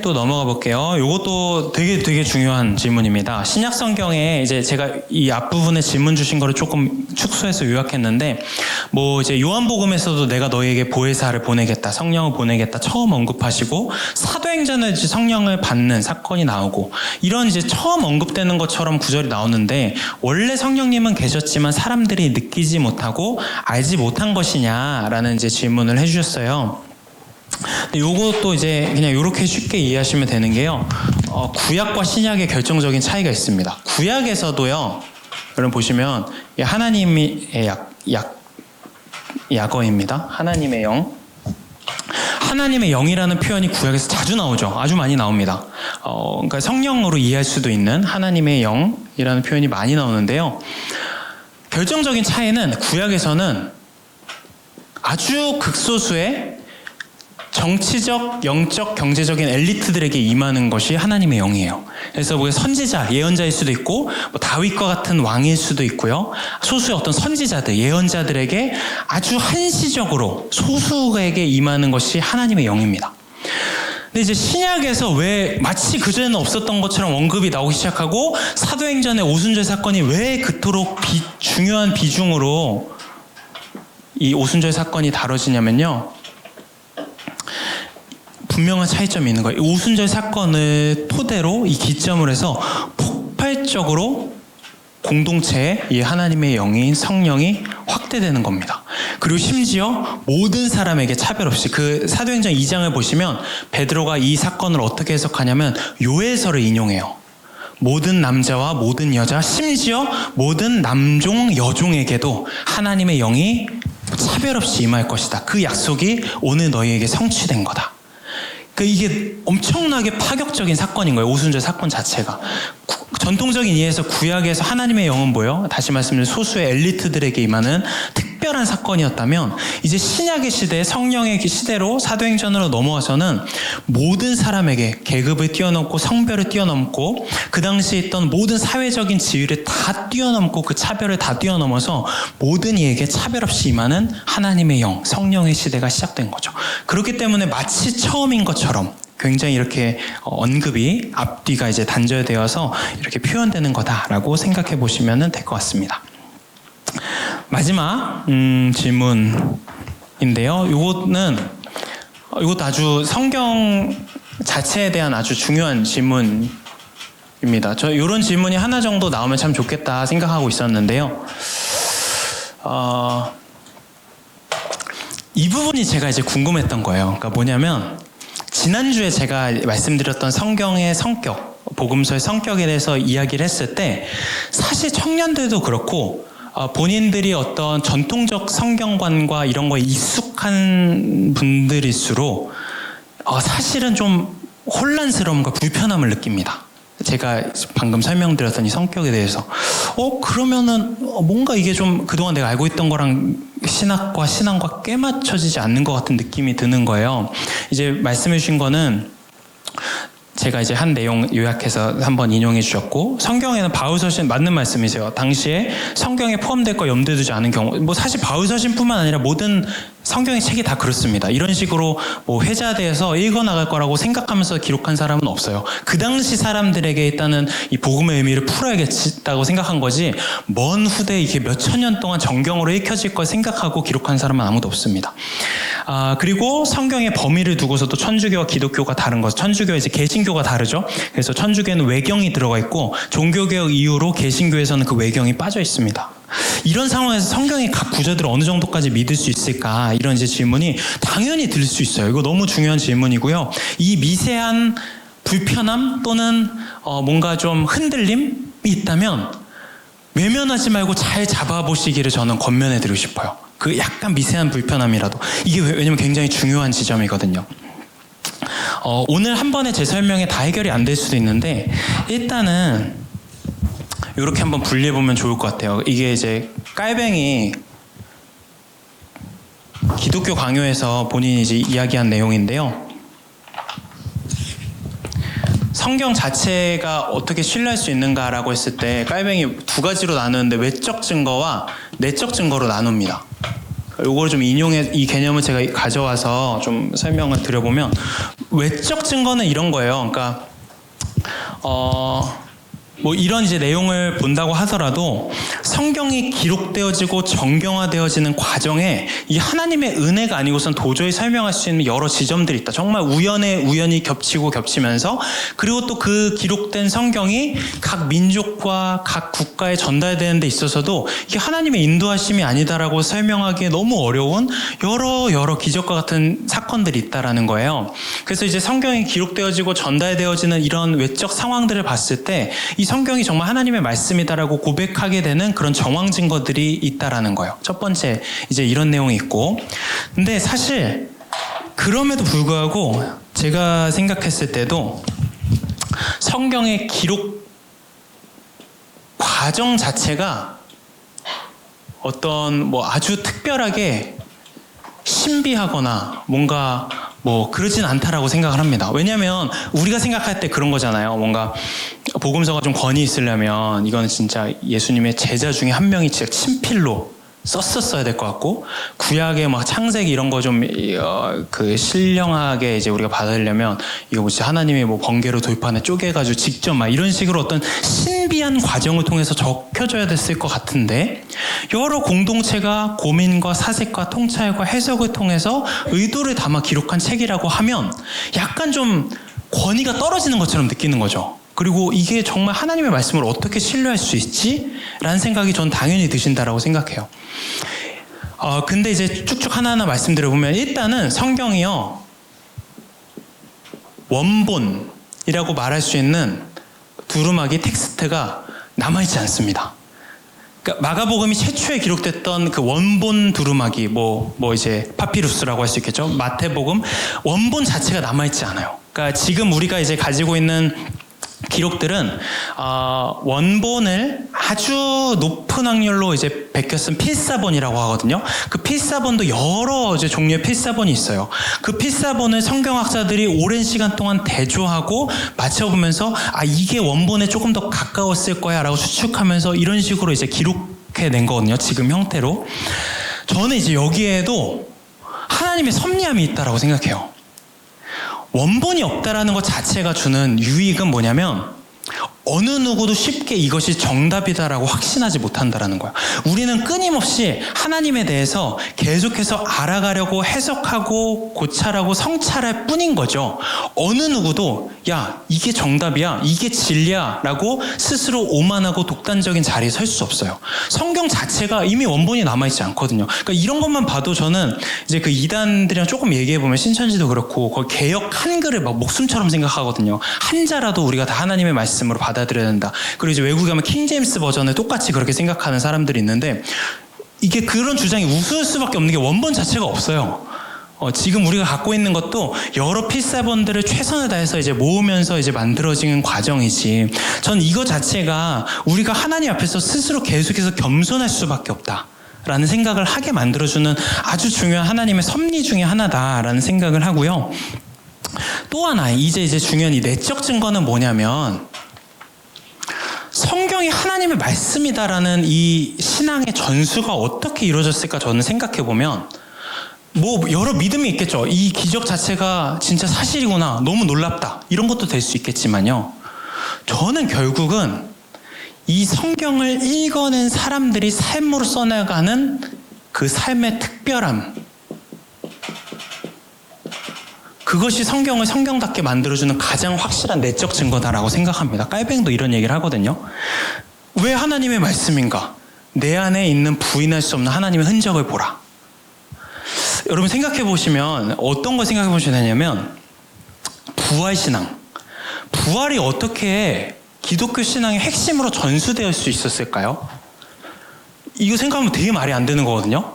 또 넘어가 볼게요. 이것도 되게 중요한 질문입니다. 신약 성경에 이제 제가 이 앞부분에 질문 주신 거를 조금 축소해서 요약했는데, 뭐 이제 요한복음에서도 내가 너에게 보혜사를 보내겠다, 성령을 보내겠다 처음 언급하시고, 사도행전에 이제 성령을 받는 사건이 나오고, 이런 이제 처음 언급되는 것처럼 구절이 나오는데, 원래 성령님은 계셨지만 사람들이 느끼지 못하고 알지 못한 것이냐라는 이제 질문을 해주셨어요. 요것도 이제 그냥 이렇게 쉽게 이해하시면 되는 게요. 구약과 신약의 결정적인 차이가 있습니다. 구약에서도요, 여러분 보시면 하나님의 약어입니다. 하나님의 영. 하나님의 영이라는 표현이 구약에서 자주 나오죠. 아주 많이 나옵니다. 그러니까 성령으로 이해할 수도 있는 하나님의 영이라는 표현이 많이 나오는데요. 결정적인 차이는 구약에서는 아주 극소수의 정치적, 영적, 경제적인 엘리트들에게 임하는 것이 하나님의 영이에요. 그래서 뭐 선지자, 예언자일 수도 있고 뭐 다윗과 같은 왕일 수도 있고요. 소수의 어떤 선지자들, 예언자들에게 아주 한시적으로 소수에게 임하는 것이 하나님의 영입니다. 근데 이제 신약에서 왜 마치 그전에는 없었던 것처럼 언급이 나오기 시작하고 사도행전의 오순절 사건이 왜 그토록 중요한 비중으로 이 오순절 사건이 다뤄지냐면요. 분명한 차이점이 있는 거예요. 오순절 사건을 토대로 이 기점을 해서 폭발적으로 공동체에 이 하나님의 영인 성령이 확대되는 겁니다. 그리고 심지어 모든 사람에게 차별 없이 그 사도행전 2장을 보시면 베드로가 이 사건을 어떻게 해석하냐면 요해서를 인용해요. 모든 남자와 모든 여자 심지어 모든 남종 여종에게도 하나님의 영이 차별 없이 임할 것이다. 그 약속이 오늘 너희에게 성취된 거다. 이게 엄청나게 파격적인 사건인 거예요. 오순절 사건 자체가. 전통적인 이해에서 구약에서 하나님의 영은 뭐예요? 다시 말씀드리면 소수의 엘리트들에게 임하는 특별한 사건이었다면 이제 신약의 시대, 성령의 시대로 사도행전으로 넘어와서는 모든 사람에게 계급을 뛰어넘고 성별을 뛰어넘고 그 당시에 있던 모든 사회적인 지위를 다 뛰어넘고 그 차별을 다 뛰어넘어서 모든 이에게 차별 없이 임하는 하나님의 영, 성령의 시대가 시작된 거죠. 그렇기 때문에 마치 처음인 것처럼 굉장히 이렇게 언급이 앞뒤가 이제 단절되어서 이렇게 표현되는 거다라고 생각해 보시면 될 것 같습니다. 마지막 질문인데요. 이것도 아주 성경 자체에 대한 아주 중요한 질문입니다. 저 이런 질문이 하나 정도 나오면 참 좋겠다 생각하고 있었는데요. 이 부분이 제가 이제 궁금했던 거예요. 그러니까 뭐냐면 지난주에 제가 말씀드렸던 성경의 성격, 복음서의 성격에 대해서 이야기를 했을 때 사실 청년들도 그렇고 본인들이 어떤 전통적 성경관과 이런 거에 익숙한 분들일수록 사실은 좀 혼란스러움과 불편함을 느낍니다. 제가 방금 설명드렸던 이 성격에 대해서 그러면은 뭔가 이게 좀 그동안 내가 알고 있던 거랑 신학과 신앙과 꽤 맞춰지지 않는 것 같은 느낌이 드는 거예요. 이제 말씀해 주신 거는 제가 이제 한 내용 요약해서 한번 인용해 주셨고, 성경에는 바울서신 맞는 말씀이세요. 당시에 성경에 포함될 거 염두에 두지 않은 경우, 뭐 사실 바울서신뿐만 아니라 모든 성경의 책이 다 그렇습니다. 이런 식으로 뭐 회자돼서 읽어나갈 거라고 생각하면서 기록한 사람은 없어요. 그 당시 사람들에게 일단은 이 복음의 의미를 풀어야겠다고 생각한 거지, 먼 후대에 이게 몇천 년 동안 정경으로 읽혀질 걸 생각하고 기록한 사람은 아무도 없습니다. 그리고 성경의 범위를 두고서도 천주교와 기독교가 다른 것, 천주교와 이제 개신교가 다르죠. 그래서 천주교에는 외경이 들어가 있고 종교개혁 이후로 개신교에서는 그 외경이 빠져 있습니다. 이런 상황에서 성경의 각 구절들을 어느 정도까지 믿을 수 있을까? 이런 이제 질문이 당연히 들 수 있어요. 이거 너무 중요한 질문이고요. 이 미세한 불편함 또는 뭔가 좀 흔들림이 있다면 외면하지 말고 잘 잡아보시기를 저는 권면해드리고 싶어요. 그 약간 미세한 불편함이라도. 이게 왜냐면 굉장히 중요한 지점이거든요. 오늘 한 번에 제 설명에 다 해결이 안 될 수도 있는데 일단은 이렇게 한번 분리해보면 좋을 것 같아요. 이게 이제 깔뱅이 기독교 강요에서 본인이 이제 이야기한 내용인데요. 성경 자체가 어떻게 신뢰할 수 있는가라고 했을 때 깔뱅이 두 가지로 나누는데 외적 증거와 내적 증거로 나눕니다. 요걸 좀 이 개념을 제가 가져와서 좀 설명을 드려보면, 외적 증거는 이런 거예요. 그러니까 뭐 이런 이제 내용을 본다고 하더라도 성경이 기록되어지고 정경화되어지는 과정에 이 하나님의 은혜가 아니고선 도저히 설명할 수 있는 여러 지점들이 있다. 정말 우연히 겹치면서, 그리고 또 그 기록된 성경이 각 민족과 각 국가에 전달되는 데 있어서도 이게 하나님의 인도하심이 아니다라고 설명하기에 너무 어려운 여러 기적과 같은 사건들이 있다라는 거예요. 그래서 이제 성경이 기록되어지고 전달되어지는 이런 외적 상황들을 봤을 때 이 성경이 정말 하나님의 말씀이다라고 고백하게 되는 그런 정황 증거들이 있다라는 거예요. 첫 번째 이제 이런 내용이 있고, 근데 사실 그럼에도 불구하고 제가 생각했을 때도 성경의 기록 과정 자체가 어떤 뭐 아주 특별하게 신비하거나 뭔가 뭐 그러진 않다라고 생각을 합니다. 왜냐하면 우리가 생각할 때 그런 거잖아요. 뭔가 복음서가 좀 권위 있으려면 이거는 진짜 예수님의 제자 중에 한 명이 진짜 친필로 썼었어야 될 것 같고, 구약의 막 창세기 이런 거 좀 그 신령하게 이제 우리가 받으려면 이거 뭐 진짜 하나님이 뭐 번개로 돌판에 쪼개가지고 직접 막 이런 식으로 어떤 신비한 과정을 통해서 적혀져야 됐을 것 같은데, 여러 공동체가 고민과 사색과 통찰과 해석을 통해서 의도를 담아 기록한 책이라고 하면 약간 좀 권위가 떨어지는 것처럼 느끼는 거죠. 그리고 이게 정말 하나님의 말씀을 어떻게 신뢰할 수 있지? 라는 생각이 전 당연히 드신다라고 생각해요. 근데 이제 쭉쭉 하나하나 말씀드려보면, 일단은 성경이요, 원본이라고 말할 수 있는 두루마기 텍스트가 남아있지 않습니다. 그러니까 마가복음이 최초에 기록됐던 그 원본 두루마기, 뭐 이제 파피루스라고 할 수 있겠죠. 마태복음 원본 자체가 남아있지 않아요. 그러니까 지금 우리가 이제 가지고 있는 기록들은 원본을 아주 높은 확률로 이제 베껴 쓴 필사본이라고 하거든요. 그 필사본도 여러 이제 종류의 필사본이 있어요. 그 필사본을 성경학자들이 오랜 시간 동안 대조하고 맞춰보면서 이게 원본에 조금 더 가까웠을 거야라고 추측하면서 이런 식으로 이제 기록해낸 거거든요. 지금 형태로. 저는 이제 여기에도 하나님의 섭리함이 있다라고 생각해요. 원본이 없다라는 것 자체가 주는 유익은 뭐냐면, 어느 누구도 쉽게 이것이 정답이다라고 확신하지 못한다라는 거야. 우리는 끊임없이 하나님에 대해서 계속해서 알아가려고 해석하고 고찰하고 성찰할 뿐인 거죠. 어느 누구도 야, 이게 정답이야, 이게 진리야 라고 스스로 오만하고 독단적인 자리에 설 수 없어요. 성경 자체가 이미 원본이 남아있지 않거든요. 그러니까 이런 것만 봐도 저는 이제 그 이단들이랑 조금 얘기해보면, 신천지도 그렇고 거의 개역 한글을 막 목숨처럼 생각하거든요. 한자라도 우리가 다 하나님의 말씀으로 받아들여야 된다. 그리고 이제 외국에 가면 킹제임스 버전을 똑같이 그렇게 생각하는 사람들이 있는데, 이게 그런 주장이 우스울 수밖에 없는 게 원본 자체가 없어요. 지금 우리가 갖고 있는 것도 여러 필사본들을 최선을 다해서 이제 모으면서 이제 만들어진 과정이지, 전 이거 자체가 우리가 하나님 앞에서 스스로 계속해서 겸손할 수밖에 없다 라는 생각을 하게 만들어주는 아주 중요한 하나님의 섭리 중에 하나다라는 생각을 하고요. 또 하나 이제 중요한 이 내적 증거는 뭐냐면, 성경이 하나님의 말씀이다라는 이 신앙의 전수가 어떻게 이루어졌을까 저는 생각해보면, 뭐 여러 믿음이 있겠죠. 이 기적 자체가 진짜 사실이구나, 너무 놀랍다, 이런 것도 될 수 있겠지만요, 저는 결국은 이 성경을 읽어낸 사람들이 삶으로 써나가는 그 삶의 특별함, 그것이 성경을 성경답게 만들어주는 가장 확실한 내적 증거다라고 생각합니다. 깔뱅도 이런 얘기를 하거든요. 왜 하나님의 말씀인가? 내 안에 있는 부인할 수 없는 하나님의 흔적을 보라. 여러분 생각해 보시면 어떤 걸 생각해 보셔야 되냐면, 부활신앙. 부활이 어떻게 기독교 신앙의 핵심으로 전수될 수 있었을까요? 이거 생각하면 되게 말이 안 되는 거거든요.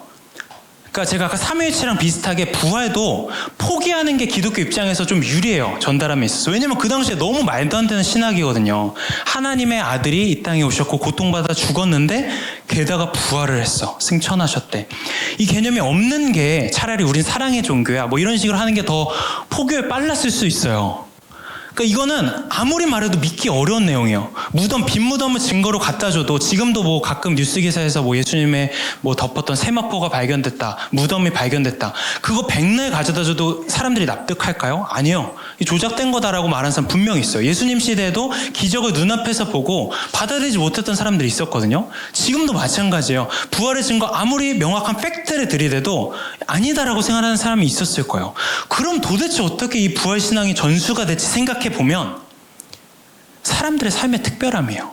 그러니까 제가 아까 삼위일체랑 비슷하게 부활도 포기하는 게 기독교 입장에서 좀 유리해요. 전달함에 있어서. 왜냐면 그 당시에 너무 말도 안 되는 신학이거든요. 하나님의 아들이 이 땅에 오셨고 고통받아 죽었는데 게다가 부활을 했어. 승천하셨대. 이 개념이 없는 게 차라리 우린 사랑의 종교야, 뭐 이런 식으로 하는 게 더 포교에 빨랐을 수 있어요. 그러니까 이거는 아무리 말해도 믿기 어려운 내용이에요. 빈 무덤을 증거로 갖다 줘도, 지금도 뭐 가끔 뉴스 기사에서 뭐 예수님의 뭐 덮었던 세마포가 발견됐다, 무덤이 발견됐다, 그거 백날 가져다 줘도 사람들이 납득할까요? 아니요. 이 조작된 거다라고 말하는 사람 분명히 있어요. 예수님 시대에도 기적을 눈앞에서 보고 받아들이지 못했던 사람들이 있었거든요. 지금도 마찬가지예요. 부활의 증거 아무리 명확한 팩트를 들이대도 아니다라고 생각하는 사람이 있었을 거예요. 그럼 도대체 어떻게 이 부활신앙이 전수가 될지 생각해 보면 사람들의 삶의 특별함이에요.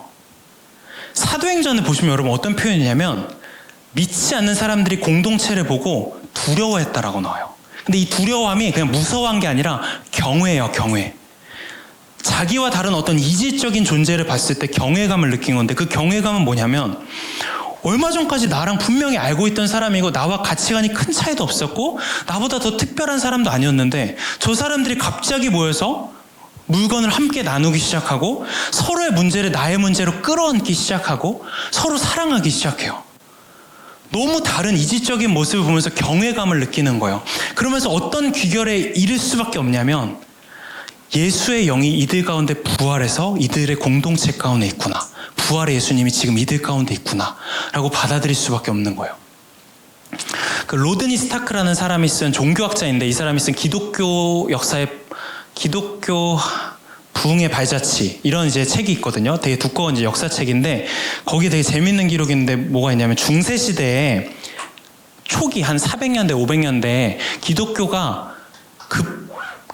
사도행전을 보시면 여러분 어떤 표현이냐면, 믿지 않는 사람들이 공동체를 보고 두려워했다라고 나와요. 근데 이 두려움이 그냥 무서워한 게 아니라 경외예요, 경외. 자기와 다른 어떤 이질적인 존재를 봤을 때 경외감을 느낀 건데, 그 경외감은 뭐냐면, 얼마 전까지 나랑 분명히 알고 있던 사람이고 나와 가치관이 큰 차이도 없었고 나보다 더 특별한 사람도 아니었는데, 저 사람들이 갑자기 모여서 물건을 함께 나누기 시작하고 서로의 문제를 나의 문제로 끌어안기 시작하고 서로 사랑하기 시작해요. 너무 다른 이질적인 모습을 보면서 경외감을 느끼는 거예요. 그러면서 어떤 귀결에 이를 수밖에 없냐면 예수의 영이 이들 가운데 부활해서 이들의 공동체 가운데 있구나. 부활의 예수님이 지금 이들 가운데 있구나. 라고 받아들일 수밖에 없는 거예요. 그 로드니 스타크라는 사람이 쓴 종교학자인데 이 사람이 쓴 기독교 역사의 기독교 부흥의 발자취 이런 이제 책이 있거든요. 되게 두꺼운 이제 역사책인데 거기에 되게 재밌는 기록이 있는데 뭐가 있냐면 중세 시대에 초기 한 400년대 500년대에 기독교가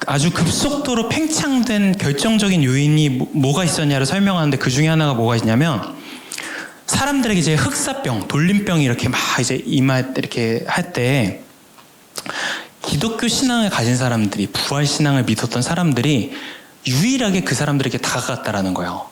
아주 급속도로 팽창된 결정적인 요인이 뭐가 있었냐를 설명하는데 그 중에 하나가 뭐가 있냐면 사람들에게 이제 흑사병, 돌림병이 이렇게 막 이제 이렇게 할 때 기독교 신앙을 가진 사람들이 부활 신앙을 믿었던 사람들이 유일하게 그 사람들에게 다가갔다라는 거예요.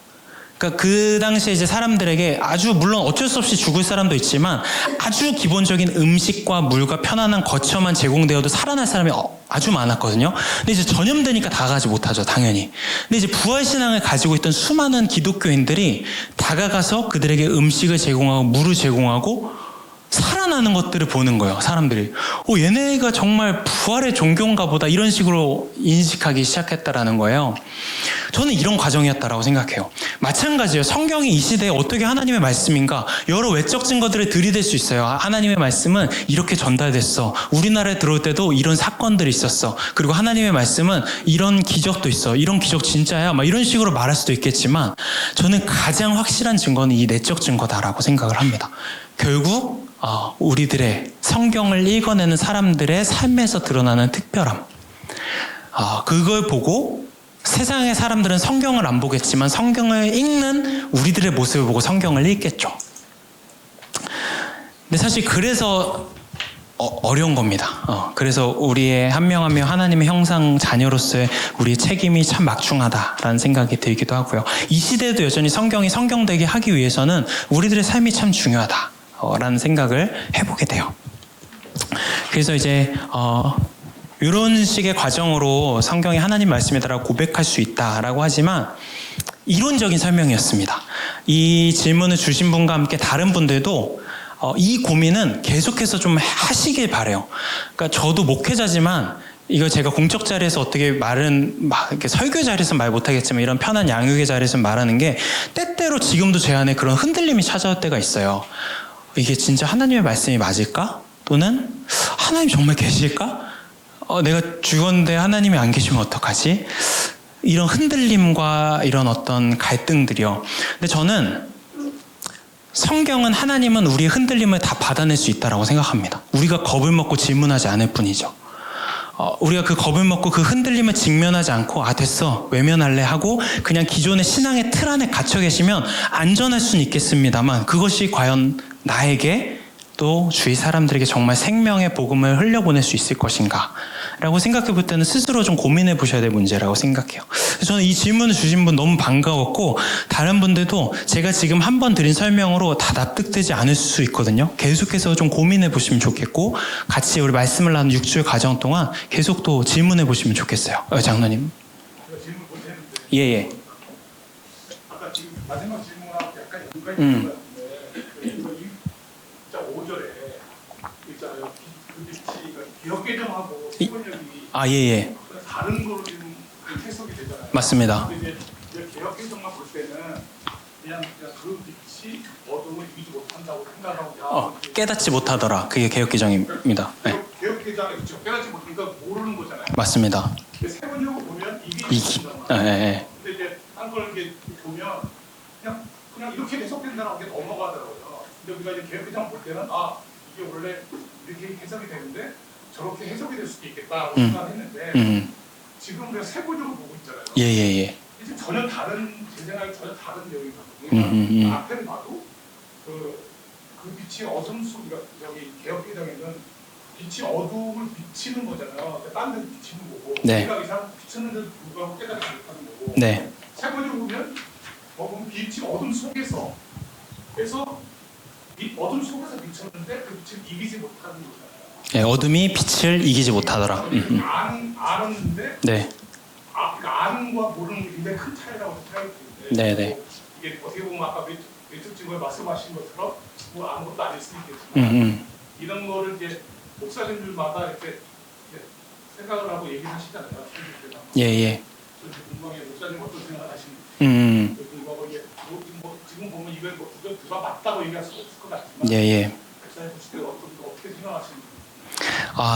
그러니까 그 당시에 이제 사람들에게 아주 물론 어쩔 수 없이 죽을 사람도 있지만 아주 기본적인 음식과 물과 편안한 거처만 제공되어도 살아날 사람이 아주 많았거든요. 근데 이제 전염되니까 다가가지 못하죠, 당연히. 근데 이제 부활신앙을 가지고 있던 수많은 기독교인들이 다가가서 그들에게 음식을 제공하고 물을 제공하고 살아나는 것들을 보는 거예요, 사람들이. 얘네가 정말 부활의 종교인가 보다 이런 식으로 인식하기 시작했다라는 거예요. 저는 이런 과정이었다라고 생각해요. 마찬가지예요. 성경이 이 시대에 어떻게 하나님의 말씀인가 여러 외적 증거들을 들이댈 수 있어요. 하나님의 말씀은 이렇게 전달됐어. 우리나라에 들어올 때도 이런 사건들이 있었어. 그리고 하나님의 말씀은 이런 기적도 있어. 이런 기적 진짜야. 막 이런 식으로 말할 수도 있겠지만 저는 가장 확실한 증거는 이 내적 증거다라고 생각을 합니다. 결국 우리들의 성경을 읽어내는 사람들의 삶에서 드러나는 특별함. 그걸 보고 세상의 사람들은 성경을 안 보겠지만 성경을 읽는 우리들의 모습을 보고 성경을 읽겠죠. 근데 사실 그래서 어려운 겁니다. 그래서 우리의 한 명 한 명 하나님의 형상 자녀로서의 우리의 책임이 참 막중하다라는 생각이 들기도 하고요. 이 시대에도 여전히 성경이 성경되게 하기 위해서는 우리들의 삶이 참 중요하다. 라는 생각을 해보게 돼요. 그래서 이제 이런 식의 과정으로 성경이 하나님 말씀이다라고 고백할 수 있다라고 하지만 이론적인 설명이었습니다. 이 질문을 주신 분과 함께 다른 분들도 이 고민은 계속해서 좀 하시길 바래요. 그러니까 저도 목회자지만 이거 제가 공적 자리에서 어떻게 이렇게 설교 자리에서 말 못하겠지만 이런 편한 양육의 자리에서 말하는 게 때때로 지금도 제 안에 그런 흔들림이 찾아올 때가 있어요. 이게 진짜 하나님의 말씀이 맞을까? 또는 하나님 정말 계실까? 내가 죽었는데 하나님이 안 계시면 어떡하지? 이런 흔들림과 이런 어떤 갈등들이요. 근데 저는 성경은 하나님은 우리의 흔들림을 다 받아낼 수 있다고 생각합니다. 우리가 겁을 먹고 질문하지 않을 뿐이죠. 우리가 그 겁을 먹고 그 흔들림을 직면하지 않고 됐어 외면할래 하고 그냥 기존의 신앙의 틀 안에 갇혀 계시면 안전할 수는 있겠습니다만 그것이 과연 나에게 또 주위 사람들에게 정말 생명의 복음을 흘려보낼 수 있을 것인가 라고 생각해 볼 때는 스스로 좀 고민해 보셔야 될 문제라고 생각해요. 저는 이 질문을 주신 분 너무 반가웠고 다른 분들도 제가 지금 한 번 드린 설명으로 다 납득되지 않을 수 있거든요. 계속해서 좀 고민해 보시면 좋겠고 같이 우리 말씀을 나눈 6주의 과정 동안 계속 또 질문해 보시면 좋겠어요. 장로님. 제가 질문 못했는데 예. 아까 지금 마지막 질문하고 약간 연관이 있는 것 같은데 이거 1자 5절에 있잖아요. 그 빛이 기억개정하고 생명력이 예. 다른 거로 지금 해석이 되잖아요. 맞습니다. 근데 이제 기억개정만 볼 때는 그냥 그 빛이 어둠을 이기지 못한다고 생각하고 깨닫지 못하더라. 그게 개혁개정입니다. 네. 기억개정에 깨닫지 못하니까 모르는 거잖아요. 맞습니다. 세번역을 보면 이게 예. 근데 이제 딴 걸 이렇게 보면 그냥 이렇게 해석된다라고 넘어가더라고요. 근데 우리가 이제 개혁개정 볼 때는 이게 원래 이렇게 해석이 되는데 저렇게 해석이 될 수도 있겠다고 생각했는데 지금 우리가 세부적으로 보고 있잖아요. 예. 이제 전혀 다른 제 생각에 전혀 다른 내용이거든요. 앞에는 봐도 그 빛이 어둠 속이가 여기 개혁개정에는 빛이 어둠을 비치는 거잖아요. 딴 데도 비치는 거고 네. 우리가 이상 비쳤는데도 불구하고 깨닫지 못하는 거고 네. 세부적으로 보면 빛이 어둠 속에서 그래서 어둠 속에서 비쳤는데 그 빛을 이기지 못하는 거잖아요. 예, 어둠이 빛을 이기지 못하더라. 아는데 네. 그러니까 아는과 모르는 게 굉장히 큰 차이라고 생각이 드는데 네. 이게 어떻게 보면 아까 예측증거에 말씀하신 것처럼 뭐 아무것도 아닐 수 있겠지만 이런 거를 이제 목사님들마다 이렇게 생각을 하고 얘기를 하시잖아요. 예. 궁금하게 목사님 어떤 생각을 하시는지 궁금하고 이게 지금 보면 이건 누가 맞다고 얘기할 수 없을 것 같지만 목사님 보실 때 어떻게 생각하시는지.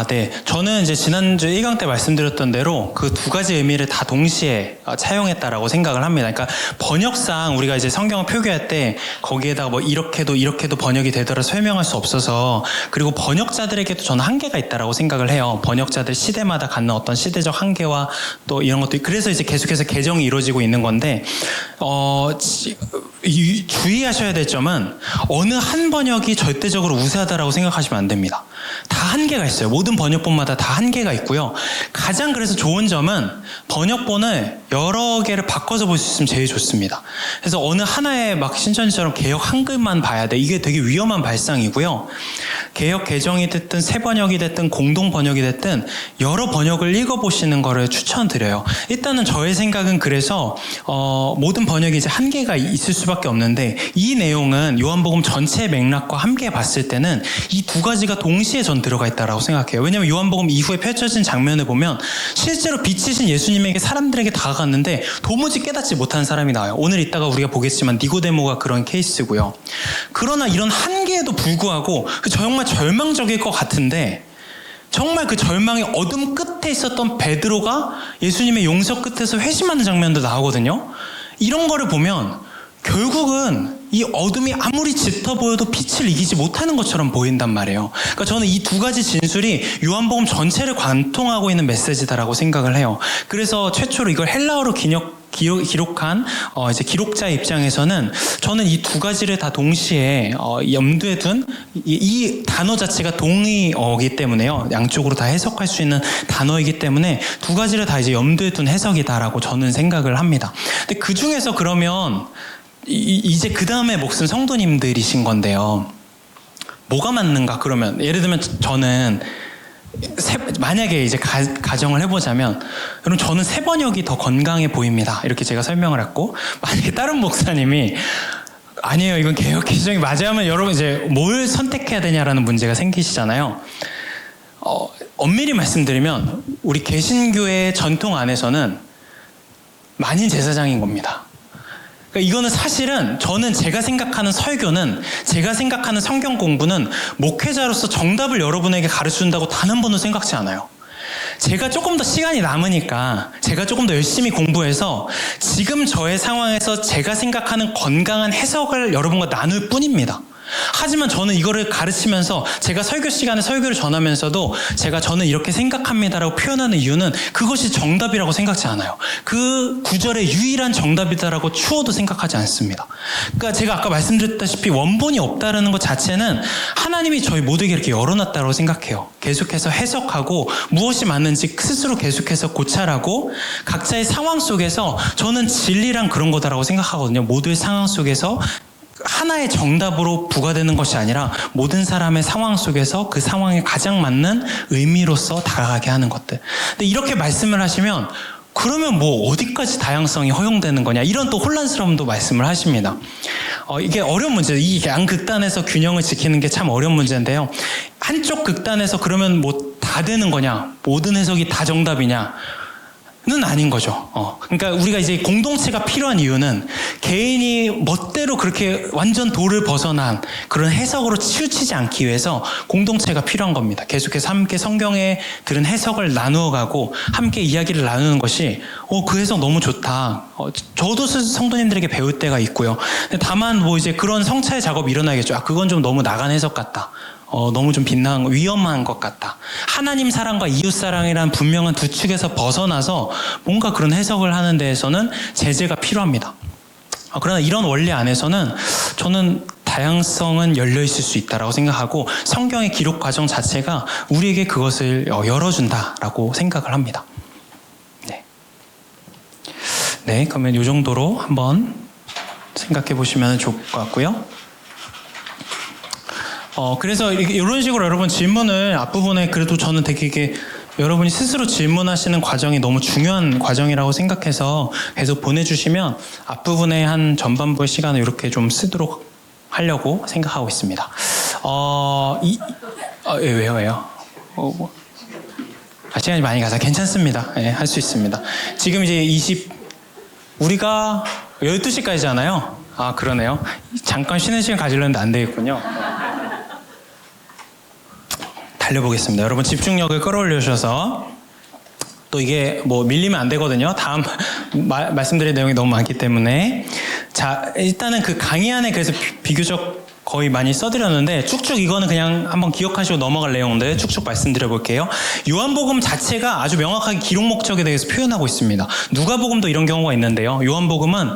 네. 저는 이제 지난주 1강 때 말씀드렸던 대로 그 두 가지 의미를 다 동시에 차용했다라고 생각을 합니다. 그러니까 번역상 우리가 이제 성경을 표기할 때 거기에다가 뭐 이렇게도 번역이 되더라 설명할 수 없어서, 그리고 번역자들에게도 저는 한계가 있다라고 생각을 해요. 번역자들 시대마다 갖는 어떤 시대적 한계와 또 이런 것도, 그래서 이제 계속해서 개정이 이루어지고 있는 건데, 주의하셔야 될 점은 어느 한 번역이 절대적으로 우세하다라고 생각하시면 안 됩니다. 다 한계가 있어요. 모든 번역본마다 다 한계가 있고요. 가장 그래서 좋은 점은 번역본을 여러 개를 바꿔서 볼 수 있으면 제일 좋습니다. 그래서 어느 하나의 막 신천지처럼 개역 한글만 봐야 돼. 이게 되게 위험한 발상이고요. 개역 개정이 됐든 새 번역이 됐든 공동 번역이 됐든 여러 번역을 읽어보시는 거를 추천드려요. 일단은 저의 생각은 그래서 모든 번역이 이제 한계가 있을 수밖에 없는데, 이 내용은 요한복음 전체 맥락과 함께 봤을 때는 이 두 가지가 동시에 전 들어가 있다라고 생각해요. 왜냐하면 요한복음 이후에 펼쳐진 장면을 보면 실제로 빛이신 예수님에게 사람들에게 다가갔는데 도무지 깨닫지 못한 사람이 나와요. 오늘 이따가 우리가 보겠지만 니고데모가 그런 케이스고요. 그러나 이런 한계에도 불구하고 정말 절망적일 것 같은데, 정말 그 절망의 어둠 끝에 있었던 베드로가 예수님의 용서 끝에서 회심하는 장면도 나오거든요. 이런 거를 보면 결국은 이 어둠이 아무리 짙어 보여도 빛을 이기지 못하는 것처럼 보인단 말이에요. 그러니까 저는 이 두 가지 진술이 요한복음 전체를 관통하고 있는 메시지다라고 생각을 해요. 그래서 최초로 이걸 헬라어로 기록한 이제 기록자의 입장에서는 저는 이 두 가지를 다 동시에 염두에 둔 이 단어 자체가 동의어이기 때문에요. 양쪽으로 다 해석할 수 있는 단어이기 때문에 두 가지를 다 이제 염두에 둔 해석이다라고 저는 생각을 합니다. 근데 그 중에서 그러면 이제 그 다음에 몫은 성도님들이신 건데요. 뭐가 맞는가? 그러면 예를 들면 저는 만약에 이제 가정을 해보자면, 여러분 저는 새 번역이 더 건강해 보입니다. 이렇게 제가 설명을 했고, 만약에 다른 목사님이 아니에요, 이건 개역 개정이 맞아야 하면 여러분 이제 뭘 선택해야 되냐라는 문제가 생기시잖아요. 엄밀히 말씀드리면 우리 개신교의 전통 안에서는 만인 제사장인 겁니다. 그러니까 이거는 사실은 저는 제가 생각하는 설교는, 제가 생각하는 성경 공부는 목회자로서 정답을 여러분에게 가르쳐준다고 단 한 번도 생각지 않아요. 제가 조금 더 시간이 남으니까 제가 조금 더 열심히 공부해서 지금 저의 상황에서 제가 생각하는 건강한 해석을 여러분과 나눌 뿐입니다. 하지만 저는 이거를 가르치면서 제가 설교 시간에 설교를 전하면서도 저는 이렇게 생각합니다라고 표현하는 이유는 그것이 정답이라고 생각지 않아요. 그 구절의 유일한 정답이다라고 추호도 생각하지 않습니다. 그러니까 제가 아까 말씀드렸다시피 원본이 없다라는 것 자체는 하나님이 저희 모두에게 이렇게 열어놨다고 생각해요. 계속해서 해석하고 무엇이 맞는지 스스로 계속해서 고찰하고 각자의 상황 속에서 저는 진리란 그런 거다라고 생각하거든요. 모두의 상황 속에서 하나의 정답으로 부과되는 것이 아니라 모든 사람의 상황 속에서 그 상황에 가장 맞는 의미로서 다가가게 하는 것들. 근데 이렇게 말씀을 하시면 그러면 뭐 어디까지 다양성이 허용되는 거냐, 이런 또 혼란스러움도 말씀을 하십니다. 이게 어려운 문제예요. 이 양극단에서 균형을 지키는 게 참 어려운 문제인데요. 한쪽 극단에서 그러면 뭐 다 되는 거냐, 모든 해석이 다 정답이냐 는 아닌 거죠. 그러니까 우리가 이제 공동체가 필요한 이유는 개인이 멋대로 그렇게 완전 도를 벗어난 그런 해석으로 치우치지 않기 위해서 공동체가 필요한 겁니다. 계속해서 함께 성경에 들은 해석을 나누어가고 함께 이야기를 나누는 것이 그 해석 너무 좋다. 저도 성도님들에게 배울 때가 있고요. 다만 뭐 이제 그런 성찰 작업이 일어나겠죠. 그건 좀 너무 나간 해석 같다. 너무 좀 빗나간, 위험한 것 같다. 하나님 사랑과 이웃 사랑이란 분명한 두 축에서 벗어나서 뭔가 그런 해석을 하는 데에서는 제재가 필요합니다. 그러나 이런 원리 안에서는 저는 다양성은 열려 있을 수 있다라고 생각하고 성경의 기록 과정 자체가 우리에게 그것을 열어준다라고 생각을 합니다. 네, 그러면 이 정도로 한번 생각해 보시면 좋을 것 같고요. 그래서 이런 식으로 여러분 질문을 앞부분에 그래도 저는 되게 이게 여러분이 스스로 질문하시는 과정이 너무 중요한 과정이라고 생각해서 계속 보내주시면 앞부분에 한 전반부의 시간을 이렇게 좀 쓰도록 하려고 생각하고 있습니다. 왜요? 시간이 많이 가서 괜찮습니다. 예, 할 수 있습니다. 지금 이제 우리가 12시까지잖아요. 아, 그러네요. 잠깐 쉬는 시간 가지려는데 안 되겠군요. 달려보겠습니다. 여러분 집중력을 끌어올려주셔서 또 이게 뭐 밀리면 안 되거든요. 다음 말씀드릴 내용이 너무 많기 때문에 자, 일단은 그 강의 안에 그래서 비교적 거의 많이 써드렸는데 쭉쭉 이거는 그냥 한번 기억하시고 넘어갈 내용들 쭉쭉 말씀드려 볼게요. 요한복음 자체가 아주 명확하게 기록 목적에 대해서 표현하고 있습니다. 누가복음도 이런 경우가 있는데요. 요한복음은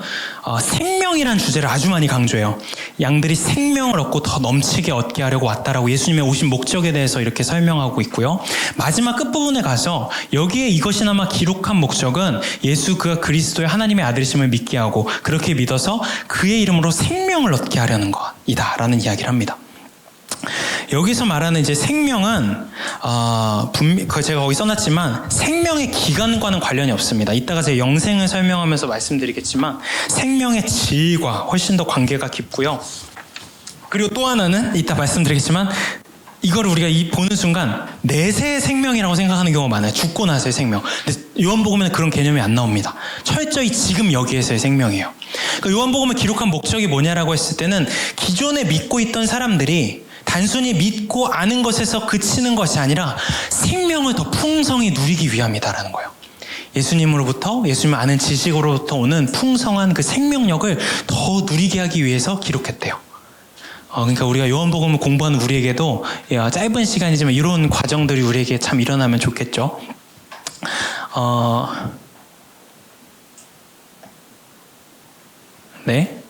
생명이란 주제를 아주 많이 강조해요. 양들이 생명을 얻고 더 넘치게 얻게 하려고 왔다라고 예수님의 오신 목적에 대해서 이렇게 설명하고 있고요. 마지막 끝부분에 가서 여기에 이것이나마 기록한 목적은 예수 그가 그리스도의 하나님의 아들이심을 믿게 하고 그렇게 믿어서 그의 이름으로 생명을 얻게 하려는 것이다 라는 이야기를 합니다. 여기서 말하는 이제 생명은 제가 거기 써놨지만 생명의 기간과는 관련이 없습니다. 이따가 제가 영생을 설명하면서 말씀드리겠지만 생명의 질과 훨씬 더 관계가 깊고요. 그리고 또 하나는 이따 말씀드리겠지만 이걸 우리가 보는 순간 내세의 생명이라고 생각하는 경우가 많아요. 죽고 나서의 생명. 근데 요한복음에는 그런 개념이 안 나옵니다. 철저히 지금 여기에서의 생명이에요. 그러니까 요한복음을 기록한 목적이 뭐냐라고 했을 때는 기존에 믿고 있던 사람들이 단순히 믿고 아는 것에서 그치는 것이 아니라 생명을 더 풍성히 누리기 위함이다라는 거예요. 예수님으로부터 예수님을 아는 지식으로부터 오는 풍성한 그 생명력을 더 누리게 하기 위해서 기록했대요. 그러니까 우리가 요한복음을 공부하는 우리에게도 짧은 시간이지만 이런 과정들이 우리에게 참 일어나면 좋겠죠. 네.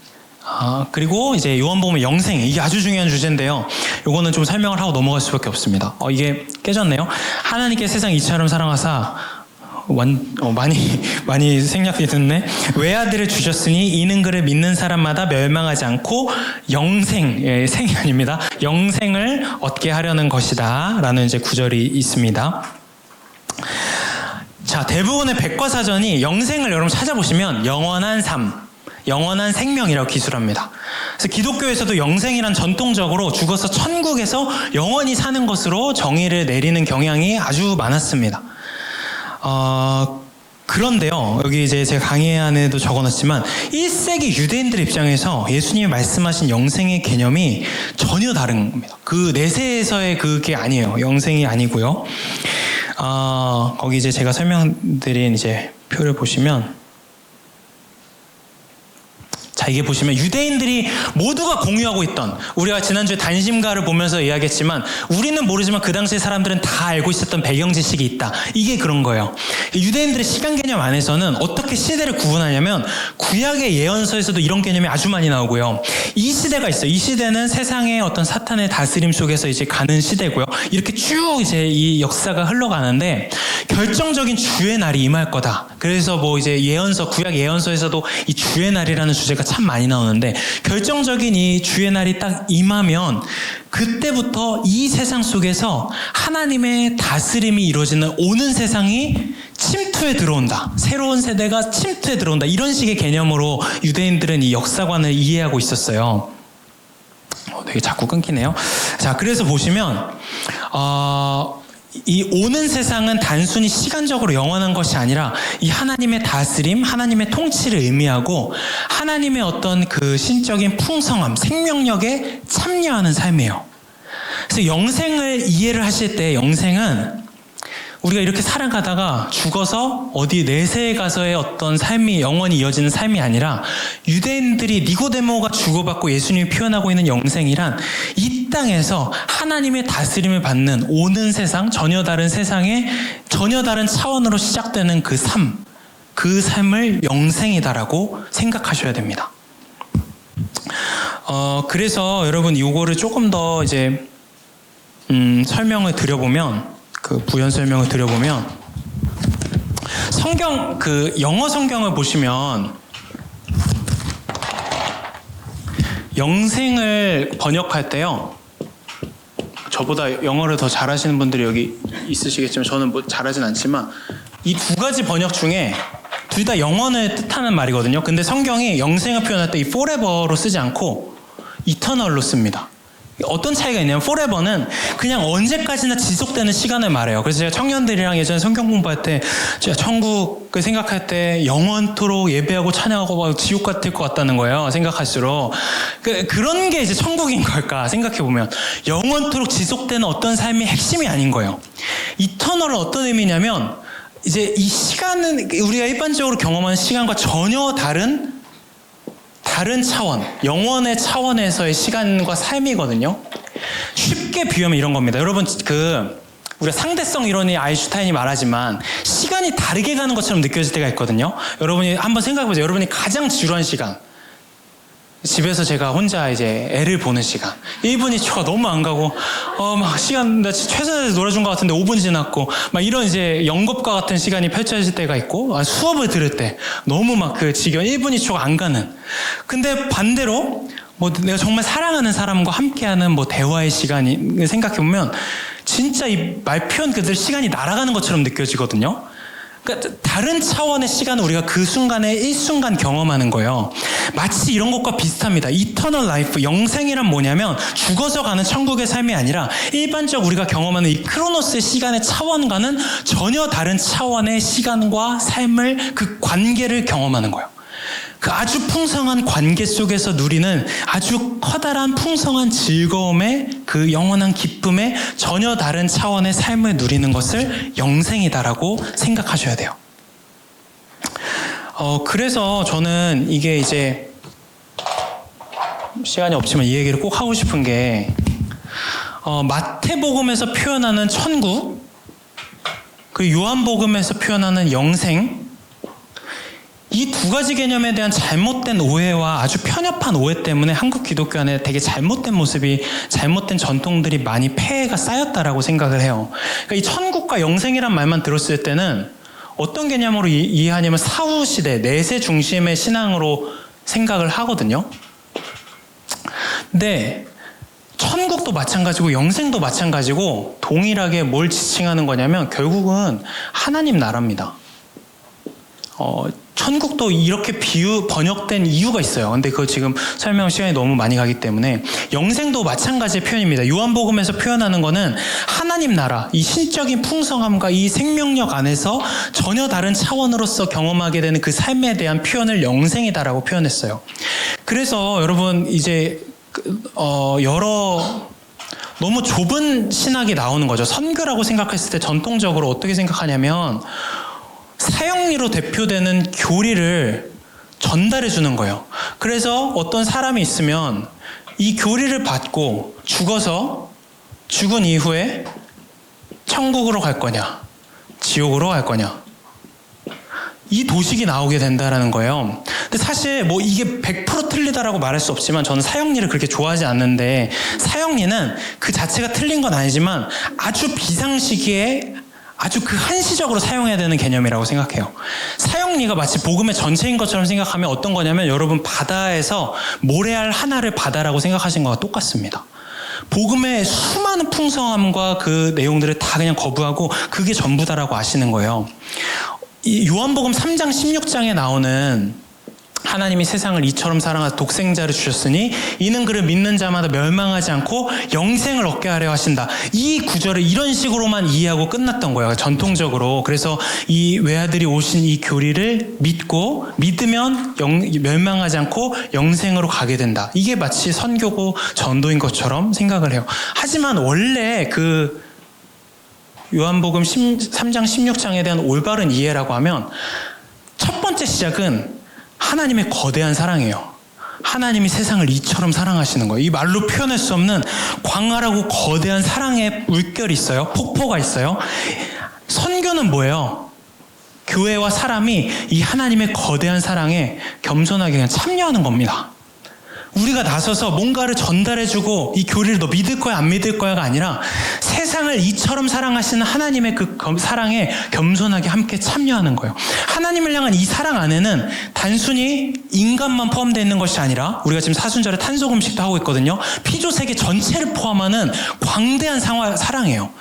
그리고 이제 요한복음의 영생, 이게 아주 중요한 주제인데요. 요거는 좀 설명을 하고 넘어갈 수밖에 없습니다. 이게 깨졌네요. 하나님께 세상 이처럼 사랑하사 많이 생략이 됐네. 외아들을 주셨으니 이는 그를 믿는 사람마다 멸망하지 않고 생이 아닙니다. 영생을 얻게 하려는 것이다 라는 이제 구절이 있습니다. 자, 대부분의 백과사전이 영생을 여러분 찾아보시면 영원한 삶, 영원한 생명이라고 기술합니다. 그래서 기독교에서도 영생이란 전통적으로 죽어서 천국에서 영원히 사는 것으로 정의를 내리는 경향이 아주 많았습니다. 그런데요, 여기 이제 제가 강의 안에도 적어놨지만 1세기 유대인들 입장에서 예수님이 말씀하신 영생의 개념이 전혀 다른 겁니다. 그 내세에서의 그게 아니에요. 영생이 아니고요. 거기 이제 제가 설명드린 이제 표를 보시면, 자, 이게 보시면 유대인들이 모두가 공유하고 있던, 우리가 지난주에 단심가를 보면서 이야기했지만 우리는 모르지만 그 당시 사람들은 다 알고 있었던 배경 지식이 있다. 이게 그런 거예요. 유대인들의 시간 개념 안에서는 어떻게 시대를 구분하냐면 구약의 예언서에서도 이런 개념이 아주 많이 나오고요. 이 시대가 있어요. 이 시대는 세상의 어떤 사탄의 다스림 속에서 이제 가는 시대고요. 이렇게 쭉 이제 이 역사가 흘러가는데 결정적인 주의 날이 임할 거다. 그래서 뭐 이제 구약 예언서에서도 이 주의 날이라는 주제가 참 많이 나오는데 결정적인 이 주의 날이 딱 임하면 그때부터 이 세상 속에서 하나님의 다스림이 이루어지는 오는 세상이 침투에 들어온다. 새로운 세대가 침투에 들어온다. 이런 식의 개념으로 유대인들은 이 역사관을 이해하고 있었어요. 되게 자꾸 끊기네요. 자, 그래서 보시면 이 오는 세상은 단순히 시간적으로 영원한 것이 아니라 이 하나님의 다스림, 하나님의 통치를 의미하고 하나님의 어떤 그 신적인 풍성함, 생명력에 참여하는 삶이에요. 그래서 영생을 이해를 하실 때 영생은 우리가 이렇게 살아가다가 죽어서 어디 내세에 가서의 어떤 삶이 영원히 이어지는 삶이 아니라 유대인들이 니고데모가 주고받고 예수님이 표현하고 있는 영생이란 이 땅에서 하나님의 다스림을 받는 오는 세상, 전혀 다른 세상에 전혀 다른 차원으로 시작되는 그 삶, 그 삶을 영생이다라고 생각하셔야 됩니다. 그래서 여러분 이거를 조금 더 이제 설명을 드려보면, 그 부연 설명을 드려보면, 성경, 그 영어 성경을 보시면 영생을 번역할 때요, 저보다 영어를 더 잘하시는 분들이 여기 있으시겠지만 저는 뭐 잘하진 않지만 이 두 가지 번역 중에 둘 다 영원을 뜻하는 말이거든요. 근데 성경이 영생을 표현할 때 이 forever로 쓰지 않고 eternal로 씁니다. 어떤 차이가 있냐면 forever는 그냥 언제까지나 지속되는 시간을 말해요. 그래서 제가 청년들이랑 예전에 성경 공부할 때 제가 천국을 생각할 때 영원토록 예배하고 찬양하고 막 지옥 같을 것 같다는 거예요. 생각할수록 그런 게 이제 천국인 걸까 생각해 보면 영원토록 지속되는 어떤 삶이 핵심이 아닌 거예요. eternal은 어떤 의미냐면 이제 이 시간은 우리가 일반적으로 경험하는 시간과 전혀 다른 차원, 영원의 차원에서의 시간과 삶이거든요. 쉽게 비유하면 이런 겁니다. 여러분, 우리가 상대성 이론이 아인슈타인이 말하지만 시간이 다르게 가는 것처럼 느껴질 때가 있거든요. 여러분이 한번 생각해보세요. 여러분이 가장 지루한 시간. 집에서 제가 혼자 이제 애를 보는 시간. 1분 2초가 너무 안 가고, 막 시간, 나 최선을 놀아준 것 같은데 5분 지났고, 막 이런 이제 연겁과 같은 시간이 펼쳐질 때가 있고, 수업을 들을 때 너무 막 지겨운 1분 2초가 안 가는. 근데 반대로, 뭐 내가 정말 사랑하는 사람과 함께하는 뭐 대화의 시간이 생각해보면, 진짜 이 말 표현 그대로 시간이 날아가는 것처럼 느껴지거든요. 그러니까 다른 차원의 시간을 우리가 그 순간에 일순간 경험하는 거예요. 마치 이런 것과 비슷합니다. Eternal Life, 영생이란 뭐냐면 죽어서 가는 천국의 삶이 아니라 일반적 우리가 경험하는 이 크로노스의 시간의 차원과는 전혀 다른 차원의 시간과 삶을 그 관계를 경험하는 거예요. 그 아주 풍성한 관계 속에서 누리는 아주 커다란 풍성한 즐거움의 그 영원한 기쁨의 전혀 다른 차원의 삶을 누리는 것을 영생이다라고 생각하셔야 돼요. 그래서 저는 이게 이제 시간이 없지만 이 얘기를 꼭 하고 싶은 게 마태복음에서 표현하는 천국, 그리고 요한복음에서 표현하는 영생, 이 두 가지 개념에 대한 잘못된 오해와 아주 편협한 오해 때문에 한국 기독교 안에 되게 잘못된 모습이, 잘못된 전통들이 많이 폐해가 쌓였다라고 생각을 해요. 그러니까 이 천국과 영생이란 말만 들었을 때는 어떤 개념으로 이해하냐면 사후시대, 내세 중심의 신앙으로 생각을 하거든요. 근데 천국도 마찬가지고 영생도 마찬가지고 동일하게 뭘 지칭하는 거냐면 결국은 하나님 나라입니다. 천국도 이렇게 번역된 이유가 있어요. 근데 그거 지금 설명 시간이 너무 많이 가기 때문에 영생도 마찬가지의 표현입니다. 요한복음에서 표현하는 거는 하나님 나라, 이 신적인 풍성함과 이 생명력 안에서 전혀 다른 차원으로서 경험하게 되는 그 삶에 대한 표현을 영생이다라고 표현했어요. 그래서 여러분 이제 너무 좁은 신학이 나오는 거죠. 선교라고 생각했을 때 전통적으로 어떻게 생각하냐면 사형리로 대표되는 교리를 전달해 주는 거예요. 그래서 어떤 사람이 있으면 이 교리를 받고 죽은 이후에 천국으로 갈 거냐, 지옥으로 갈 거냐, 이 도식이 나오게 된다라는 거예요. 근데 사실 뭐 이게 100% 틀리다라고 말할 수 없지만 저는 사형리를 그렇게 좋아하지 않는데, 사형리는 그 자체가 틀린 건 아니지만 아주 비상시기에 아주 그 한시적으로 사용해야 되는 개념이라고 생각해요. 사형리가 마치 복음의 전체인 것처럼 생각하면 어떤 거냐면, 여러분 바다에서 모래알 하나를 바다라고 생각하신 거와 똑같습니다. 복음의 수많은 풍성함과 그 내용들을 다 그냥 거부하고 그게 전부다라고 아시는 거예요. 이 요한복음 3장 16장에 나오는 하나님이 세상을 이처럼 사랑하사 독생자를 주셨으니 이는 그를 믿는 자마다 멸망하지 않고 영생을 얻게 하려 하신다. 이 구절을 이런 식으로만 이해하고 끝났던 거예요, 전통적으로. 그래서 이 외아들이 오신 이 교리를 믿으면 멸망하지 않고 영생으로 가게 된다. 이게 마치 선교고 전도인 것처럼 생각을 해요. 하지만 원래 그 요한복음 3장 16장에 대한 올바른 이해라고 하면 첫 번째 시작은 하나님의 거대한 사랑이에요. 하나님이 세상을 이처럼 사랑하시는 거예요. 이 말로 표현할 수 없는 광활하고 거대한 사랑의 물결이 있어요. 폭포가 있어요. 선교는 뭐예요? 교회와 사람이 이 하나님의 거대한 사랑에 겸손하게 그냥 참여하는 겁니다. 우리가 나서서 뭔가를 전달해주고 이 교리를 너 믿을 거야 안 믿을 거야가 아니라 세상을 이처럼 사랑하시는 하나님의 그 사랑에 겸손하게 함께 참여하는 거예요. 하나님을 향한 이 사랑 안에는 단순히 인간만 포함되어 있는 것이 아니라, 우리가 지금 사순절에 탄소금식도 하고 있거든요. 피조 세계 전체를 포함하는 광대한 사랑이에요.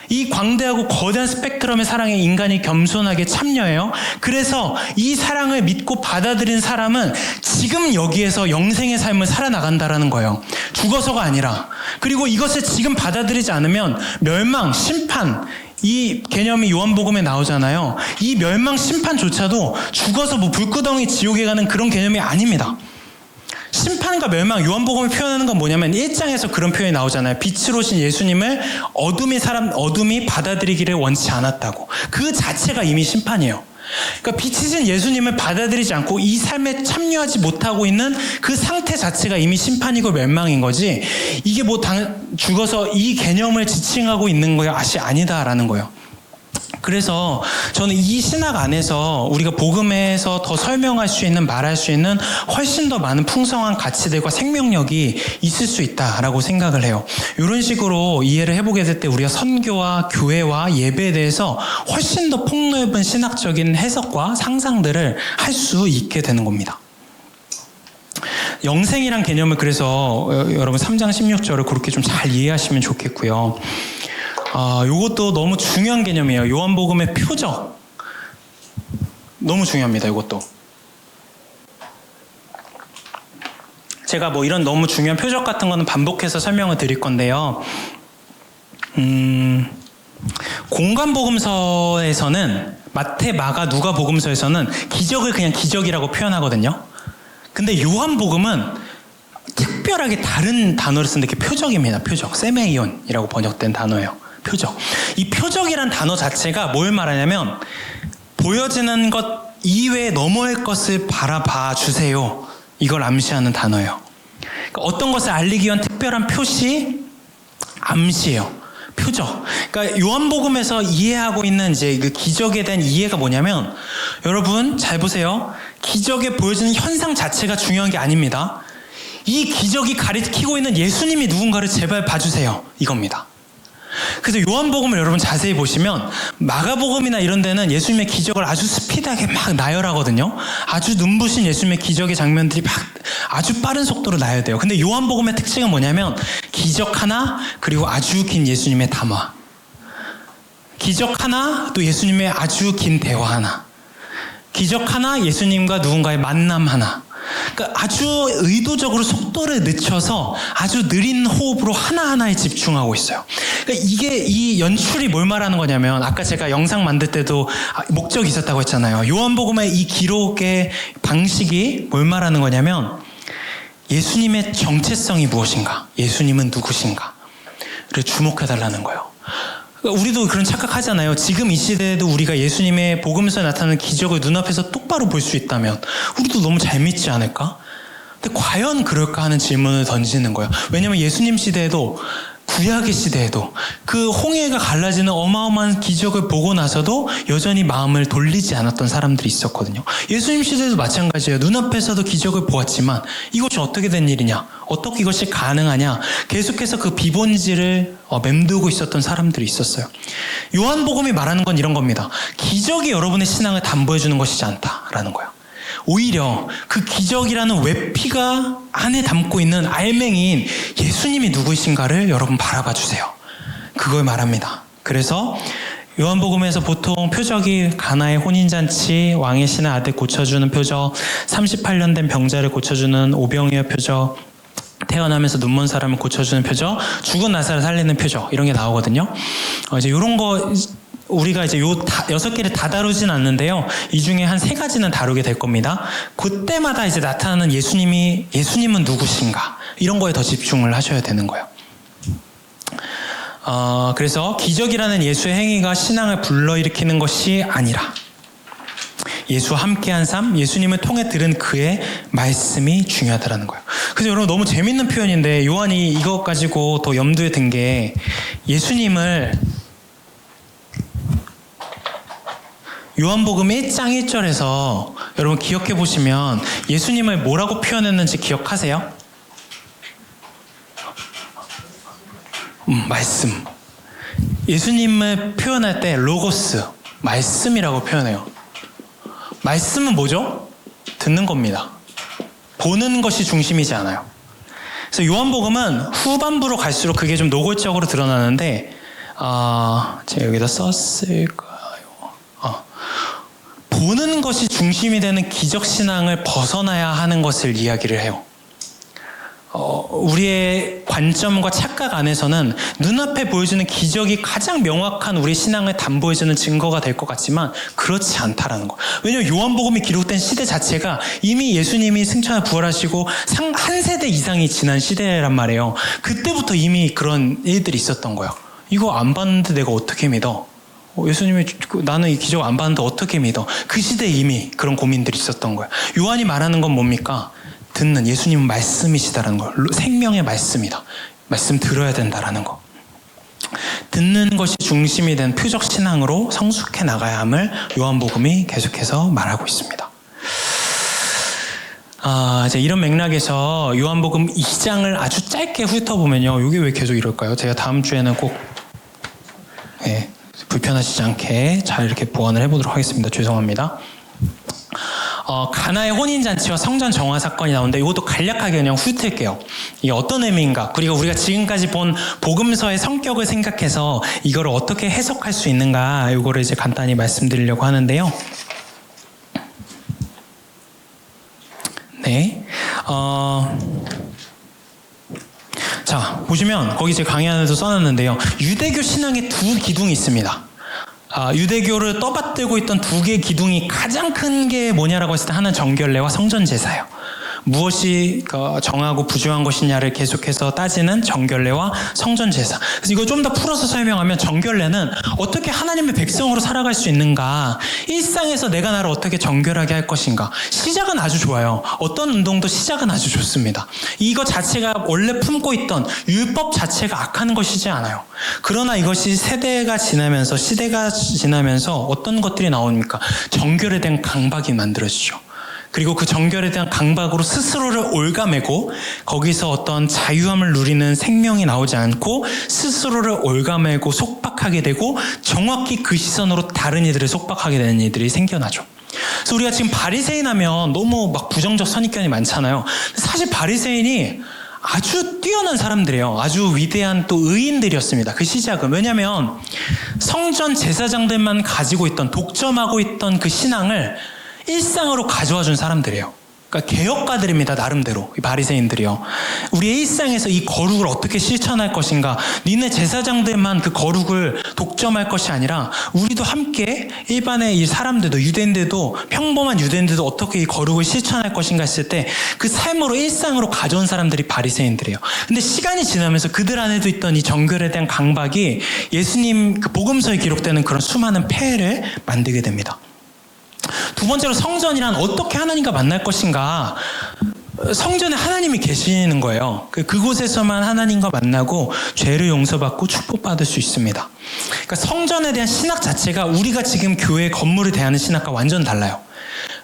이 광대하고 거대한 스펙트럼의 사랑에 인간이 겸손하게 참여해요. 그래서 이 사랑을 믿고 받아들인 사람은 지금 여기에서 영생의 삶을 살아나간다라는 거예요. 죽어서가 아니라. 그리고 이것을 지금 받아들이지 않으면 멸망, 심판, 이 개념이 요한복음에 나오잖아요. 이 멸망, 심판조차도 죽어서 뭐 불구덩이 지옥에 가는 그런 개념이 아닙니다. 심판과 멸망, 요한복음을 표현하는 건 뭐냐면 1장에서 그런 표현이 나오잖아요. 빛으로 오신 예수님을 어둠이 받아들이기를 원치 않았다고. 그 자체가 이미 심판이에요. 그러니까 빛이신 예수님을 받아들이지 않고 이 삶에 참여하지 못하고 있는 그 상태 자체가 이미 심판이고 멸망인 거지, 이게 뭐 죽어서 이 개념을 지칭하고 있는 것이 아니다라는 거예요. 그래서 저는 이 신학 안에서 우리가 복음에서 더 설명할 수 있는, 말할 수 있는 훨씬 더 많은 풍성한 가치들과 생명력이 있을 수 있다라고 생각을 해요. 이런 식으로 이해를 해보게 될 때 우리가 선교와 교회와 예배에 대해서 훨씬 더 폭넓은 신학적인 해석과 상상들을 할 수 있게 되는 겁니다. 영생이란 개념을 그래서 여러분 3장 16절을 그렇게 좀 잘 이해하시면 좋겠고요. 요것도 너무 중요한 개념이에요. 요한복음의 표적. 너무 중요합니다, 이것도. 제가 뭐 이런 너무 중요한 표적 같은 거는 반복해서 설명을 드릴 건데요. 공관복음서에서는, 마태, 마가, 누가 복음서에서는 기적을 그냥 기적이라고 표현하거든요. 근데 요한복음은 특별하게 다른 단어를 쓴 게 표적입니다. 표적. 세메이온이라고 번역된 단어예요. 표적. 이 표적이란 단어 자체가 뭘 말하냐면 보여지는 것 이외에 너머의 것을 바라봐 주세요. 이걸 암시하는 단어예요. 그러니까 어떤 것을 알리기 위한 특별한 표시, 암시예요. 표적. 그러니까 요한복음에서 이해하고 있는 이제 그 기적에 대한 이해가 뭐냐면, 여러분 잘 보세요. 기적에 보여지는 현상 자체가 중요한 게 아닙니다. 이 기적이 가리키고 있는 예수님이 누군가를 제발 봐주세요. 이겁니다. 그래서 요한복음을 여러분 자세히 보시면 마가복음이나 이런 데는 예수님의 기적을 아주 스피드하게 막 나열하거든요. 아주 눈부신 예수님의 기적의 장면들이 막 아주 빠른 속도로 나열돼요. 근데 요한복음의 특징은 뭐냐면 기적 하나, 그리고 아주 긴 예수님의 담화. 기적 하나, 또 예수님의 아주 긴 대화 하나. 기적 하나, 예수님과 누군가의 만남 하나. 그러니까 아주 의도적으로 속도를 늦춰서 아주 느린 호흡으로 하나하나에 집중하고 있어요. 그러니까 이게, 이 연출이 뭘 말하는 거냐면, 아까 제가 영상 만들 때도 목적이 있었다고 했잖아요. 요한복음의 이 기록의 방식이 뭘 말하는 거냐면, 예수님의 정체성이 무엇인가, 예수님은 누구신가를 주목해달라는 거예요. 우리도 그런 착각하잖아요. 지금 이 시대에도 우리가 예수님의 복음서에 나타나는 기적을 눈앞에서 똑바로 볼 수 있다면 우리도 너무 잘 믿지 않을까? 근데 과연 그럴까 하는 질문을 던지는 거예요. 왜냐하면 예수님 시대에도, 구약의 시대에도 그 홍해가 갈라지는 어마어마한 기적을 보고 나서도 여전히 마음을 돌리지 않았던 사람들이 있었거든요. 예수님 시대도 마찬가지예요. 눈앞에서도 기적을 보았지만 이것이 어떻게 된 일이냐, 어떻게 이것이 가능하냐, 계속해서 그 비본질을 맴돌고 있었던 사람들이 있었어요. 요한복음이 말하는 건 이런 겁니다. 기적이 여러분의 신앙을 담보해 주는 것이지 않다라는 거예요. 오히려 그 기적이라는 외피가 안에 담고 있는 알맹이인 예수님이 누구이신가를 여러분 바라봐 주세요. 그걸 말합니다. 그래서 요한복음에서 보통 표적이 가나의 혼인잔치, 왕의 신의 아들 고쳐주는 표적, 38년 된 병자를 고쳐주는 오병이어 표적, 태어나면서 눈먼 사람을 고쳐주는 표적, 죽은 나사를 살리는 표적, 이런 게 나오거든요. 이제 이런 거 우리가 이제 요 6개를 다 다루진 않는데요. 이 중에 한 3가지는 다루게 될 겁니다. 그때마다 이제 나타나는 예수님은 누구신가, 이런 거에 더 집중을 하셔야 되는 거예요. 그래서 기적이라는 예수의 행위가 신앙을 불러일으키는 것이 아니라 예수와 함께한 삶, 예수님을 통해 들은 그의 말씀이 중요하다라는 거예요. 그래서 여러분 너무 재밌는 표현인데, 요한이 이것 가지고 더 염두에 든 게, 예수님을 요한복음 1장 1절에서 여러분 기억해 보시면 예수님을 뭐라고 표현했는지 기억하세요? 말씀. 예수님을 표현할 때 로고스, 말씀이라고 표현해요. 말씀은 뭐죠? 듣는 겁니다. 보는 것이 중심이지 않아요. 그래서 요한복음은 후반부로 갈수록 그게 좀 노골적으로 드러나는데, 제가 여기다 썼을까요? 보는 것이 중심이 되는 기적신앙을 벗어나야 하는 것을 이야기를 해요. 우리의 관점과 착각 안에서는 눈앞에 보여주는 기적이 가장 명확한 우리 신앙을 담보해주는 증거가 될 것 같지만 그렇지 않다라는 거. 왜냐하면 요한복음이 기록된 시대 자체가 이미 예수님이 승천하 부활하시고 한 세대 이상이 지난 시대란 말이에요. 그때부터 이미 그런 일들이 있었던 거예요. 이거 안 봤는데 내가 어떻게 믿어? 예수님이 나는 이 기적 안 봤는데 어떻게 믿어? 그 시대에 이미 그런 고민들이 있었던 거예요. 요한이 말하는 건 뭡니까? 듣는 예수님은 말씀이시다라는 거. 생명의 말씀이다. 말씀 들어야 된다라는 거. 듣는 것이 중심이 된 표적 신앙으로 성숙해 나가야 함을 요한복음이 계속해서 말하고 있습니다. 이제 이런 맥락에서 요한복음 2장을 아주 짧게 훑어보면요. 이게 왜 계속 이럴까요? 제가 다음 주에는 꼭 불편하시지 않게 잘 이렇게 보완을 해보도록 하겠습니다. 죄송합니다. 가나의 혼인잔치와 성전 정화 사건이 나오는데 이것도 간략하게 그냥 훑을게요. 이게 어떤 의미인가, 그리고 우리가 지금까지 본 복음서의 성격을 생각해서 이걸 어떻게 해석할 수 있는가, 이거를 이제 간단히 말씀드리려고 하는데요. 네. 자, 보시면 거기 제 강의 안에도 써놨는데요. 유대교 신앙에 두 기둥이 있습니다. 유대교를 떠받들고 있던 두 개의 기둥이 가장 큰 게 뭐냐라고 했을 때 하나는 정결례와 성전제사예요. 무엇이 정하고 부정한 것이냐를 계속해서 따지는 정결례와 성전제사. 그래서 이거 좀 더 풀어서 설명하면 정결례는 어떻게 하나님의 백성으로 살아갈 수 있는가, 일상에서 내가 나를 어떻게 정결하게 할 것인가. 시작은 아주 좋아요. 어떤 운동도 시작은 아주 좋습니다. 이거 자체가 원래 품고 있던 율법 자체가 악한 것이지 않아요. 그러나 이것이 세대가 지나면서, 시대가 지나면서 어떤 것들이 나옵니까? 정결에 대한 강박이 만들어지죠. 그리고 그 정결에 대한 강박으로 스스로를 올가매고 거기서 어떤 자유함을 누리는 생명이 나오지 않고 스스로를 올가매고 속박하게 되고 정확히 그 시선으로 다른 이들을 속박하게 되는 일들이 생겨나죠. 그래서 우리가 지금 바리새인 하면 너무 막 부정적 선입견이 많잖아요. 사실 바리새인이 아주 뛰어난 사람들이에요. 아주 위대한 또 의인들이었습니다. 그 시작은. 왜냐하면 성전 제사장들만 가지고 있던, 독점하고 있던 그 신앙을 일상으로 가져와 준 사람들이에요. 그러니까 개혁가들입니다. 나름대로. 이 바리새인들이요. 우리의 일상에서 이 거룩을 어떻게 실천할 것인가, 니네 제사장들만 그 거룩을 독점할 것이 아니라 우리도 함께 일반의 이 사람들도, 유대인들도, 평범한 유대인들도 어떻게 이 거룩을 실천할 것인가 했을 때 그 삶으로, 일상으로 가져온 사람들이 바리새인들이에요. 근데 시간이 지나면서 그들 안에도 있던 이 정결에 대한 강박이 예수님 그 복음서에 기록되는 그런 수많은 폐해를 만들게 됩니다. 두 번째로 성전이란 어떻게 하나님과 만날 것인가. 성전에 하나님이 계시는 거예요. 그곳에서만 하나님과 만나고 죄를 용서받고 축복받을 수 있습니다. 그러니까 성전에 대한 신학 자체가 우리가 지금 교회 건물을 대하는 신학과 완전 달라요.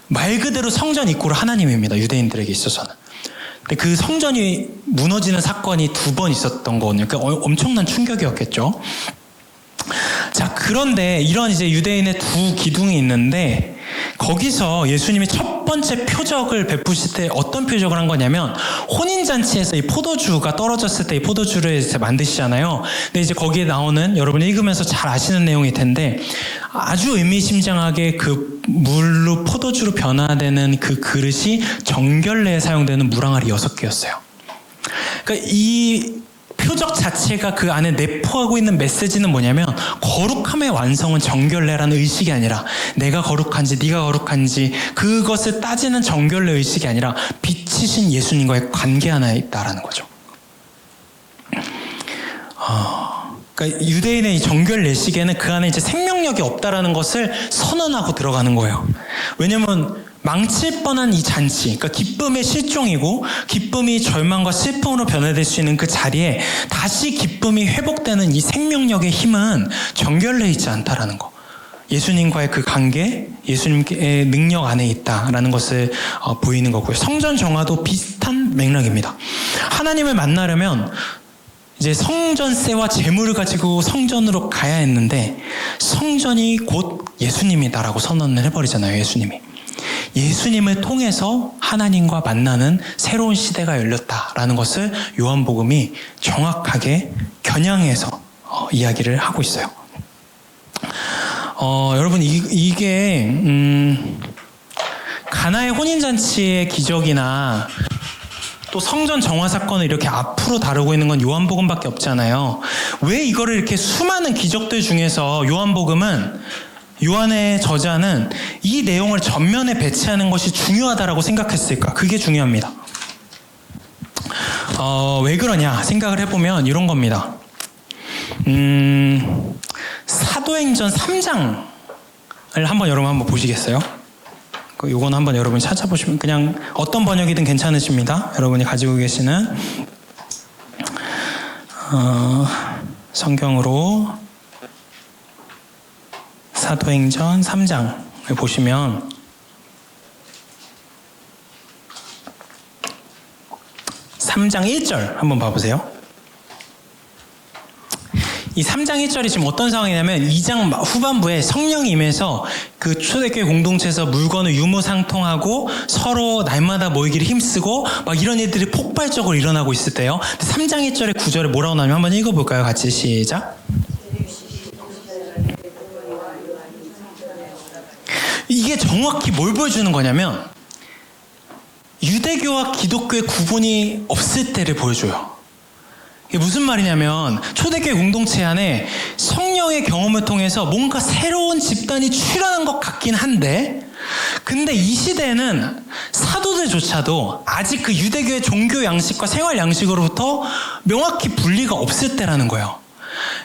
말 그대로 성전 입구로 하나님입니다. 유대인들에게 있어서는. 근데 그 성전이 무너지는 사건이 2번 있었던 거거든요. 그러니까 엄청난 충격이었겠죠. 자, 그런데 이런 이제 유대인의 두 기둥이 있는데 거기서 예수님이 첫 번째 표적을 베푸실 때 어떤 표적을 한 거냐면, 혼인잔치에서 이 포도주가 떨어졌을 때 이 포도주를 이제 만드시잖아요. 근데 이제 거기에 나오는, 여러분 읽으면서 잘 아시는 내용일 텐데, 아주 의미심장하게 그 물로 포도주로 변화되는 그 그릇이 정결례에 사용되는 물항아리 6개였어요. 그러니까 이 표적 자체가 그 안에 내포하고 있는 메시지는 뭐냐면, 거룩함의 완성은 정결례라는 의식이 아니라, 내가 거룩한지 네가 거룩한지 그것을 따지는 정결례 의식이 아니라 빛이신 예수님과의 관계 하나에 있다라는 거죠. 그러니까 유대인의 이 정결례식에는 그 안에 이제 생명력이 없다라는 것을 선언하고 들어가는 거예요. 왜냐면 망칠 뻔한 이 잔치, 그러니까 기쁨의 실종이고 기쁨이 절망과 슬픔으로 변화될 수 있는 그 자리에 다시 기쁨이 회복되는 이 생명력의 힘은 정결례에 있지 않다라는 거. 예수님과의 그 관계, 예수님의 능력 안에 있다라는 것을 보이는 거고요. 성전 정화도 비슷한 맥락입니다. 하나님을 만나려면 이제 성전세와 재물을 가지고 성전으로 가야 했는데, 성전이 곧 예수님이다라고 선언을 해버리잖아요. 예수님을 통해서 하나님과 만나는 새로운 시대가 열렸다라는 것을 요한복음이 정확하게 겨냥해서 이야기를 하고 있어요. 여러분 이게 가나의 혼인잔치의 기적이나 또 성전 정화 사건을 이렇게 앞으로 다루고 있는 건 요한복음밖에 없잖아요. 왜 이거를 이렇게 수많은 기적들 중에서 요한의 저자는 이 내용을 전면에 배치하는 것이 중요하다라고 생각했을까? 그게 중요합니다. 왜 그러냐 생각을 해보면 이런 겁니다. 사도행전 3장을 여러분 한번 보시겠어요? 요건 한번 여러분이 찾아보시면 그냥 어떤 번역이든 괜찮으십니다. 여러분이 가지고 계시는 성경으로 사도행전 3장을 보시면 (3장 1절) 한번 봐보세요. 이 3장 1절이 지금 어떤 상황이냐면 2장 후반부에 성령이 임해서 그 초대교회 공동체에서 물건을 유무상통하고 서로 날마다 모이기를 힘쓰고 막 이런 일들이 폭발적으로 일어나고 있을 때요. 3장 1절에 9절에 뭐라고 나오냐면 한번 읽어볼까요? 같이 시작. 이게 정확히 뭘 보여주는 거냐면 유대교와 기독교의 구분이 없을 때를 보여줘요. 이게 무슨 말이냐면 초대교회 공동체 안에 성령의 경험을 통해서 뭔가 새로운 집단이 출현한 것 같긴 한데 근데 이 시대에는 사도들조차도 아직 그 유대교의 종교 양식과 생활 양식으로부터 명확히 분리가 없을 때라는 거예요.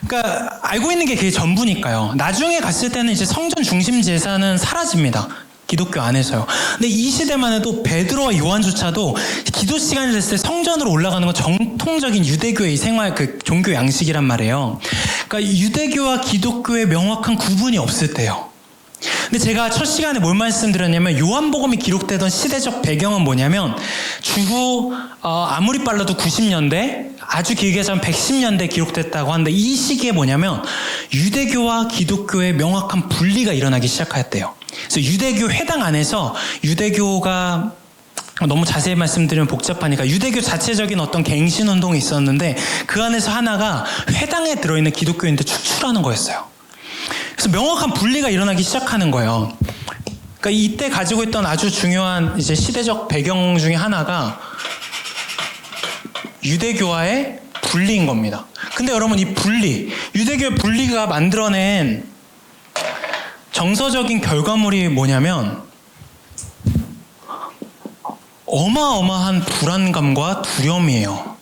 그러니까 알고 있는 게 그게 전부니까요. 나중에 갔을 때는 이제 성전 중심 제사는 사라집니다. 기독교 안에서요. 근데 이 시대만 해도 베드로와 요한조차도 기도 시간이 됐을 때 성전으로 올라가는 건 정통적인 유대교의 생활 그 종교 양식이란 말이에요. 그러니까 유대교와 기독교의 명확한 구분이 없을 때요. 근데 제가 첫 시간에 뭘 말씀드렸냐면 요한복음이 기록되던 시대적 배경은 뭐냐면 주후 아무리 빨라도 90년대 아주 길게 해서 110년대에 기록됐다고 하는데 이 시기에 뭐냐면 유대교와 기독교의 명확한 분리가 일어나기 시작했대요. 그래서 유대교 회당 안에서 유대교가 너무 자세히 말씀드리면 복잡하니까 유대교 자체적인 어떤 갱신운동이 있었는데 그 안에서 하나가 회당에 들어있는 기독교인들 축출하는 거였어요. 그래서 명확한 분리가 일어나기 시작하는 거예요. 그러니까 이때 가지고 있던 아주 중요한 이제 시대적 배경 중에 하나가 유대교와의 분리인 겁니다. 근데 여러분 이 분리, 유대교의 분리가 만들어낸 정서적인 결과물이 뭐냐면 어마어마한 불안감과 두려움이에요.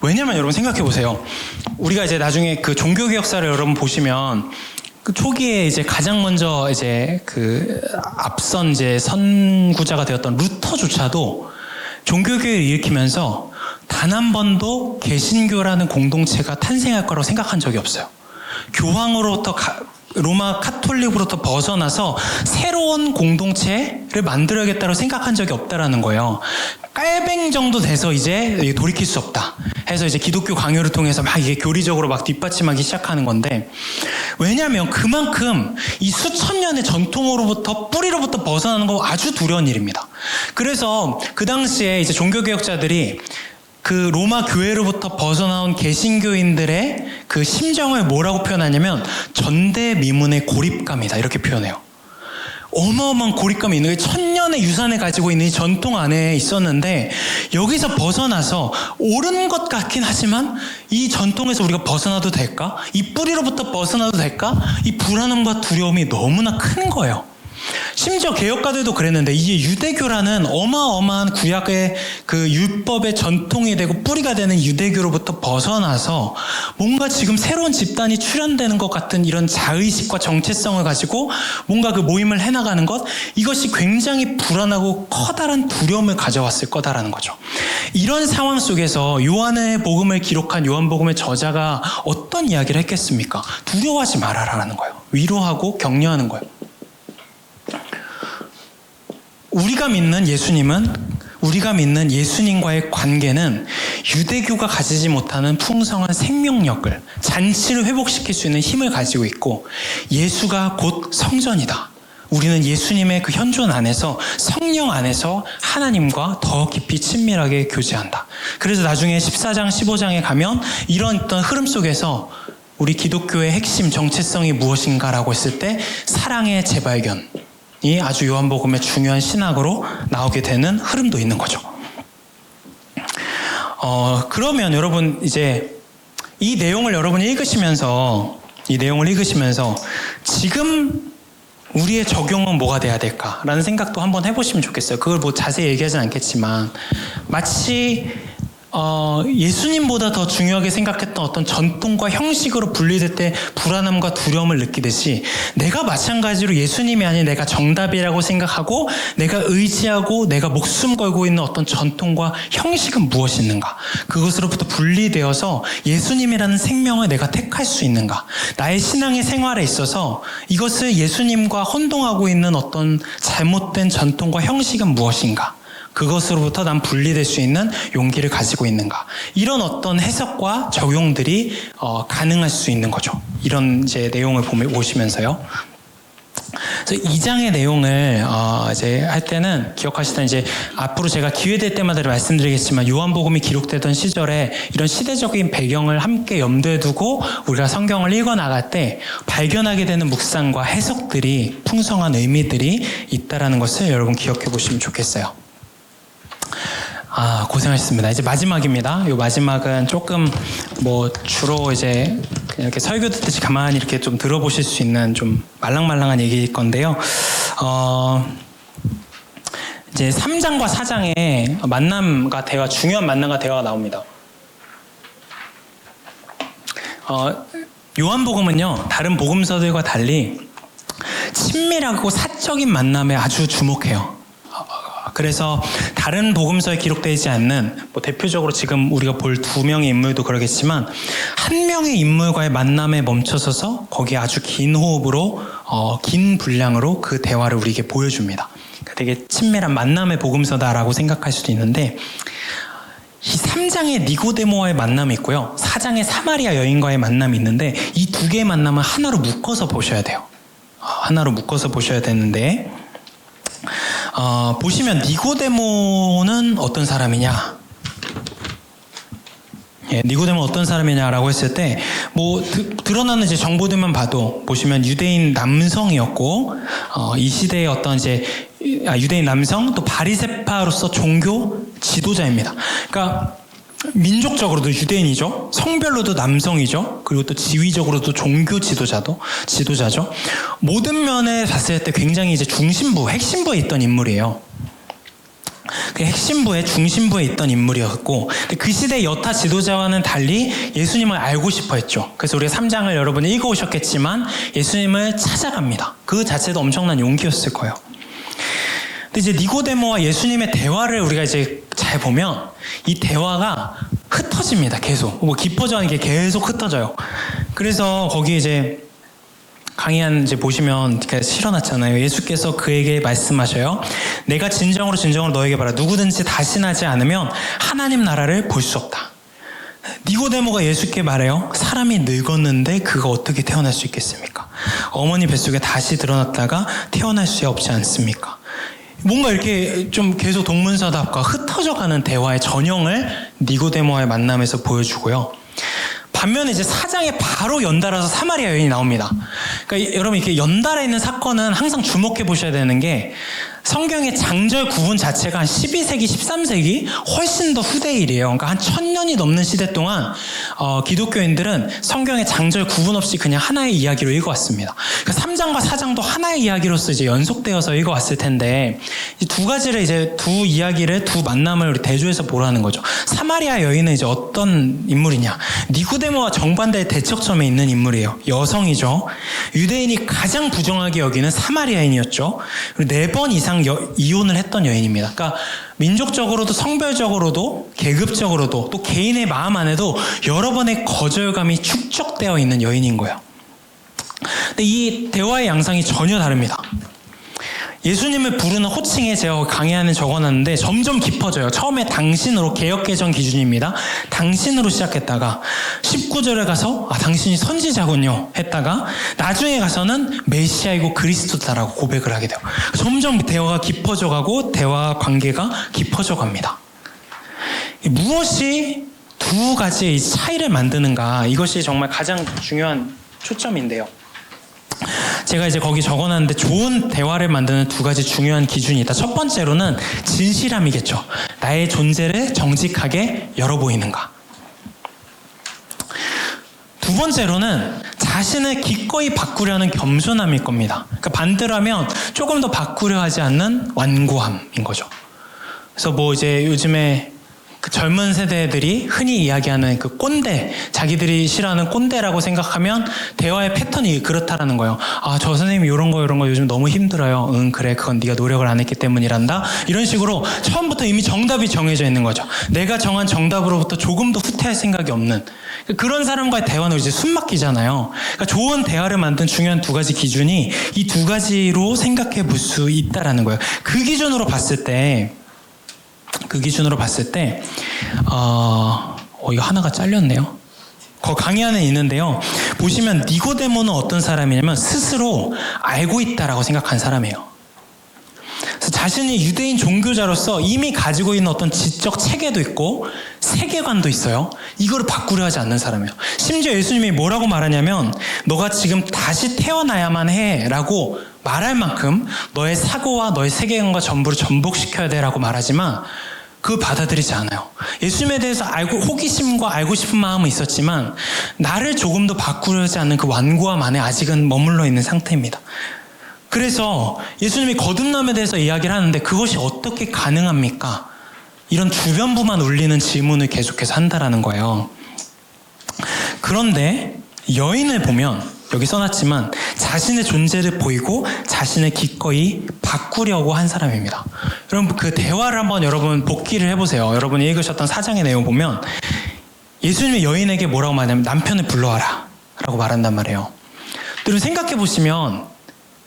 왜냐면 여러분 생각해 보세요. 우리가 이제 나중에 그 종교개 역사를 여러분 보시면 그 초기에 이제 가장 먼저 이제 그 앞선 이제 선구자가 되었던 루터조차도 종교개혁을 일으키면서 단 한 번도 개신교라는 공동체가 탄생할 거라고 생각한 적이 없어요. 교황으로부터 로마 카톨릭으로부터 벗어나서 새로운 공동체를 만들어야겠다고 생각한 적이 없다라는 거예요. 깔뱅 정도 돼서 이제 돌이킬 수 없다 해서 이제 기독교 강요를 통해서 막 이게 교리적으로 막 뒷받침하기 시작하는 건데 왜냐하면 그만큼 이 수천 년의 전통으로부터 뿌리로부터 벗어나는 거 아주 두려운 일입니다. 그래서 그 당시에 이제 종교개혁자들이 그 로마 교회로부터 벗어나온 개신교인들의 그 심정을 뭐라고 표현하냐면 전대미문의 고립감이다 이렇게 표현해요. 어마어마한 고립감이 있는 게 천년의 유산을 가지고 있는 이 전통 안에 있었는데 여기서 벗어나서 옳은 것 같긴 하지만 이 전통에서 우리가 벗어나도 될까? 이 뿌리로부터 벗어나도 될까? 이 불안함과 두려움이 너무나 큰 거예요. 심지어 개혁가들도 그랬는데 이게 유대교라는 어마어마한 구약의 그 율법의 전통이 되고 뿌리가 되는 유대교로부터 벗어나서 뭔가 지금 새로운 집단이 출현되는 것 같은 이런 자의식과 정체성을 가지고 뭔가 그 모임을 해나가는 것 이것이 굉장히 불안하고 커다란 두려움을 가져왔을 거다라는 거죠. 이런 상황 속에서 요한의 복음을 기록한 요한복음의 저자가 어떤 이야기를 했겠습니까? 두려워하지 말아라라는 거예요. 위로하고 격려하는 거예요. 우리가 믿는 예수님과의 관계는 유대교가 가지지 못하는 풍성한 생명력을 잔치를 회복시킬 수 있는 힘을 가지고 있고 예수가 곧 성전이다. 우리는 예수님의 그 현존 안에서 성령 안에서 하나님과 더 깊이 친밀하게 교제한다. 그래서 나중에 14장, 15장에 가면 이런 어떤 흐름 속에서 우리 기독교의 핵심 정체성이 무엇인가라고 했을 때 사랑의 재발견이 아주 요한복음의 중요한 신학으로 나오게 되는 흐름도 있는 거죠. 그러면 여러분 이제 이 내용을 여러분이 읽으시면서 지금 우리의 적용은 뭐가 돼야 될까라는 생각도 한번 해보시면 좋겠어요. 그걸 뭐 자세히 얘기하진 않겠지만 마치 예수님보다 더 중요하게 생각했던 어떤 전통과 형식으로 분리될 때 불안함과 두려움을 느끼듯이 내가 마찬가지로 예수님이 아닌 내가 정답이라고 생각하고 내가 의지하고 내가 목숨 걸고 있는 어떤 전통과 형식은 무엇이 있는가, 그것으로부터 분리되어서 예수님이라는 생명을 내가 택할 수 있는가, 나의 신앙의 생활에 있어서 이것을 예수님과 혼동하고 있는 어떤 잘못된 전통과 형식은 무엇인가, 그것으로부터 난 분리될 수 있는 용기를 가지고 있는가, 이런 어떤 해석과 적용들이 가능할 수 있는 거죠. 이런 이제 내용을 보시면서요. 그래서 2장의 내용을 이제 할 때는 기억하시던 이제 앞으로 제가 기회 될 때마다 말씀드리겠지만 요한복음이 기록되던 시절에 이런 시대적인 배경을 함께 염두에 두고 우리가 성경을 읽어 나갈 때 발견하게 되는 묵상과 해석들이 풍성한 의미들이 있다라는 것을 여러분 기억해 보시면 좋겠어요. 고생하셨습니다. 이제 마지막입니다. 이 마지막은 조금 뭐 주로 이제 그냥 이렇게 설교 듣듯이 가만히 이렇게 좀 들어보실 수 있는 좀 말랑말랑한 얘기일 건데요. 이제 3장과 4장에 만남과 대화, 중요한 만남과 대화가 나옵니다. 요한복음은요, 다른 복음서들과 달리 친밀하고 사적인 만남에 아주 주목해요. 그래서 다른 복음서에 기록되지 않는 뭐 대표적으로 지금 우리가 볼 두 명의 인물도 그러겠지만 한 명의 인물과의 만남에 멈춰서서 거기에 아주 긴 호흡으로 긴 분량으로 그 대화를 우리에게 보여줍니다. 되게 친밀한 만남의 복음서다라고 생각할 수도 있는데 이 3장의 니고데모와의 만남이 있고요. 4장의 사마리아 여인과의 만남이 있는데 이 두 개의 만남은 하나로 묶어서 보셔야 돼요. 하나로 묶어서 보셔야 되는데 보시면 니고데모는 어떤 사람이냐? 니고데모는 어떤 사람이냐라고 했을 때 뭐 드러나는 이제 정보들만 봐도 보시면 유대인 남성이었고 이 시대의 어떤 이제 유대인 남성 또 바리새파로서 종교 지도자입니다. 그러니까 민족적으로도 유대인이죠. 성별로도 남성이죠. 그리고 또 지위적으로도 종교 지도자죠. 모든 면에 봤을 때 굉장히 이제 핵심부에 있던 인물이에요. 그 핵심부의 중심부에 있던 인물이었고, 그 시대 여타 지도자와는 달리 예수님을 알고 싶어 했죠. 그래서 우리가 3장을 여러분이 읽어오셨겠지만 예수님을 찾아갑니다. 그 자체도 엄청난 용기였을 거예요. 근데 이제 니고데모와 예수님의 대화를 우리가 이제 잘 보면 이 대화가 흩어집니다. 계속 뭐 깊어져가는 게 계속 흩어져요. 그래서 거기 이제 강의한 이제 보시면 실어놨잖아요. 예수께서 그에게 말씀하셔요. 내가 진정으로 너에게 말하 누구든지 다신하지 않으면 하나님 나라를 볼 수 없다. 니고데모가 예수께 말해요. 사람이 늙었는데 그가 어떻게 태어날 수 있겠습니까? 어머니 뱃속에 다시 드러났다가 태어날 수 없지 않습니까? 뭔가 이렇게 좀 계속 동문서답과 흩어져가는 대화의 전형을 니고데모와의 만남에서 보여주고요. 반면에 이제 4장에 바로 연달아서 사마리아 여인이 나옵니다. 그러니까 여러분 이렇게 연달아 있는 사건은 항상 주목해 보셔야 되는 게 성경의 장절 구분 자체가 한 12세기, 13세기 훨씬 더 후대 일이에요. 그러니까 한 1000년이 넘는 시대 동안 기독교인들은 성경의 장절 구분 없이 그냥 하나의 이야기로 읽어왔습니다. 그러니까 3장과 4장도 하나의 이야기로서 이제 연속되어서 읽어왔을 텐데 이 두 가지를 이제 두 이야기를 두 만남을 우리 대조해서 보라는 거죠. 사마리아 여인은 이제 어떤 인물이냐? 니고데모와 정반대의 대척점에 있는 인물이에요. 여성이죠. 유대인이 가장 부정하게 여기는 사마리아인이었죠. 그리고 4번 이상 이혼을 했던 여인입니다. 그러니까 민족적으로도 성별적으로도 계급적으로도 또 개인의 마음 안에도 여러 번의 거절감이 축적되어 있는 여인인 거예요. 근데 이 대화의 양상이 전혀 다릅니다. 예수님을 부르는 호칭에 제가 강의 안에 적어놨는데 점점 깊어져요. 처음에 당신으로, 개역개정 기준입니다. 당신으로 시작했다가 19절에 가서 당신이 선지자군요 했다가 나중에 가서는 메시아이고 그리스도다라고 고백을 하게 돼요. 점점 대화가 깊어져 가고 대화 관계가 깊어져 갑니다. 무엇이 두 가지의 차이를 만드는가, 이것이 정말 가장 중요한 초점인데요. 제가 이제 거기 적어놨는데 좋은 대화를 만드는 두 가지 중요한 기준이 있다. 첫 번째로는 진실함이겠죠. 나의 존재를 정직하게 열어보이는가. 두 번째로는 자신을 기꺼이 바꾸려는 겸손함일 겁니다. 그러니까 반대로 하면 조금 더 바꾸려 하지 않는 완고함인 거죠. 그래서 뭐 이제 요즘에 그 젊은 세대들이 흔히 이야기하는 그 꼰대, 자기들이 싫어하는 꼰대라고 생각하면 대화의 패턴이 그렇다라는 거예요. 저 선생님이 이런 거 요즘 너무 힘들어요. 응, 그래, 그건 네가 노력을 안 했기 때문이란다. 이런 식으로 처음부터 이미 정답이 정해져 있는 거죠. 내가 정한 정답으로부터 조금도 후퇴할 생각이 없는 그런 사람과의 대화는 이제 숨 막히잖아요. 그러니까 좋은 대화를 만든 중요한 두 가지 기준이 이 두 가지로 생각해 볼 수 있다라는 거예요. 그 기준으로 봤을 때 이거 하나가 잘렸네요. 강의 안에 있는데요. 보시면 니고데모는 어떤 사람이냐면 스스로 알고 있다라고 생각한 사람이에요. 그래서 자신이 유대인 종교자로서 이미 가지고 있는 어떤 지적 체계도 있고 세계관도 있어요. 이거를 바꾸려 하지 않는 사람이에요. 심지어 예수님이 뭐라고 말하냐면 너가 지금 다시 태어나야만 해 라고 말할 만큼 너의 사고와 너의 세계관과 전부를 전복시켜야 돼 라고 말하지만 그걸 받아들이지 않아요. 예수님에 대해서 호기심과 알고 싶은 마음은 있었지만 나를 조금 더 바꾸려 하지 않는 그 완고함 안에 아직은 머물러 있는 상태입니다. 그래서 예수님이 거듭남에 대해서 이야기를 하는데 그것이 어떻게 가능합니까? 이런 주변부만 울리는 질문을 계속해서 한다라는 거예요. 그런데 여인을 보면 여기 써놨지만 자신의 존재를 보이고 자신을 기꺼이 바꾸려고 한 사람입니다. 여러분 그 대화를 한번 여러분 복기를 해보세요. 여러분이 읽으셨던 4장의 내용 보면 예수님이 여인에게 뭐라고 말하냐면 남편을 불러와라 라고 말한단 말이에요. 여러분 생각해 보시면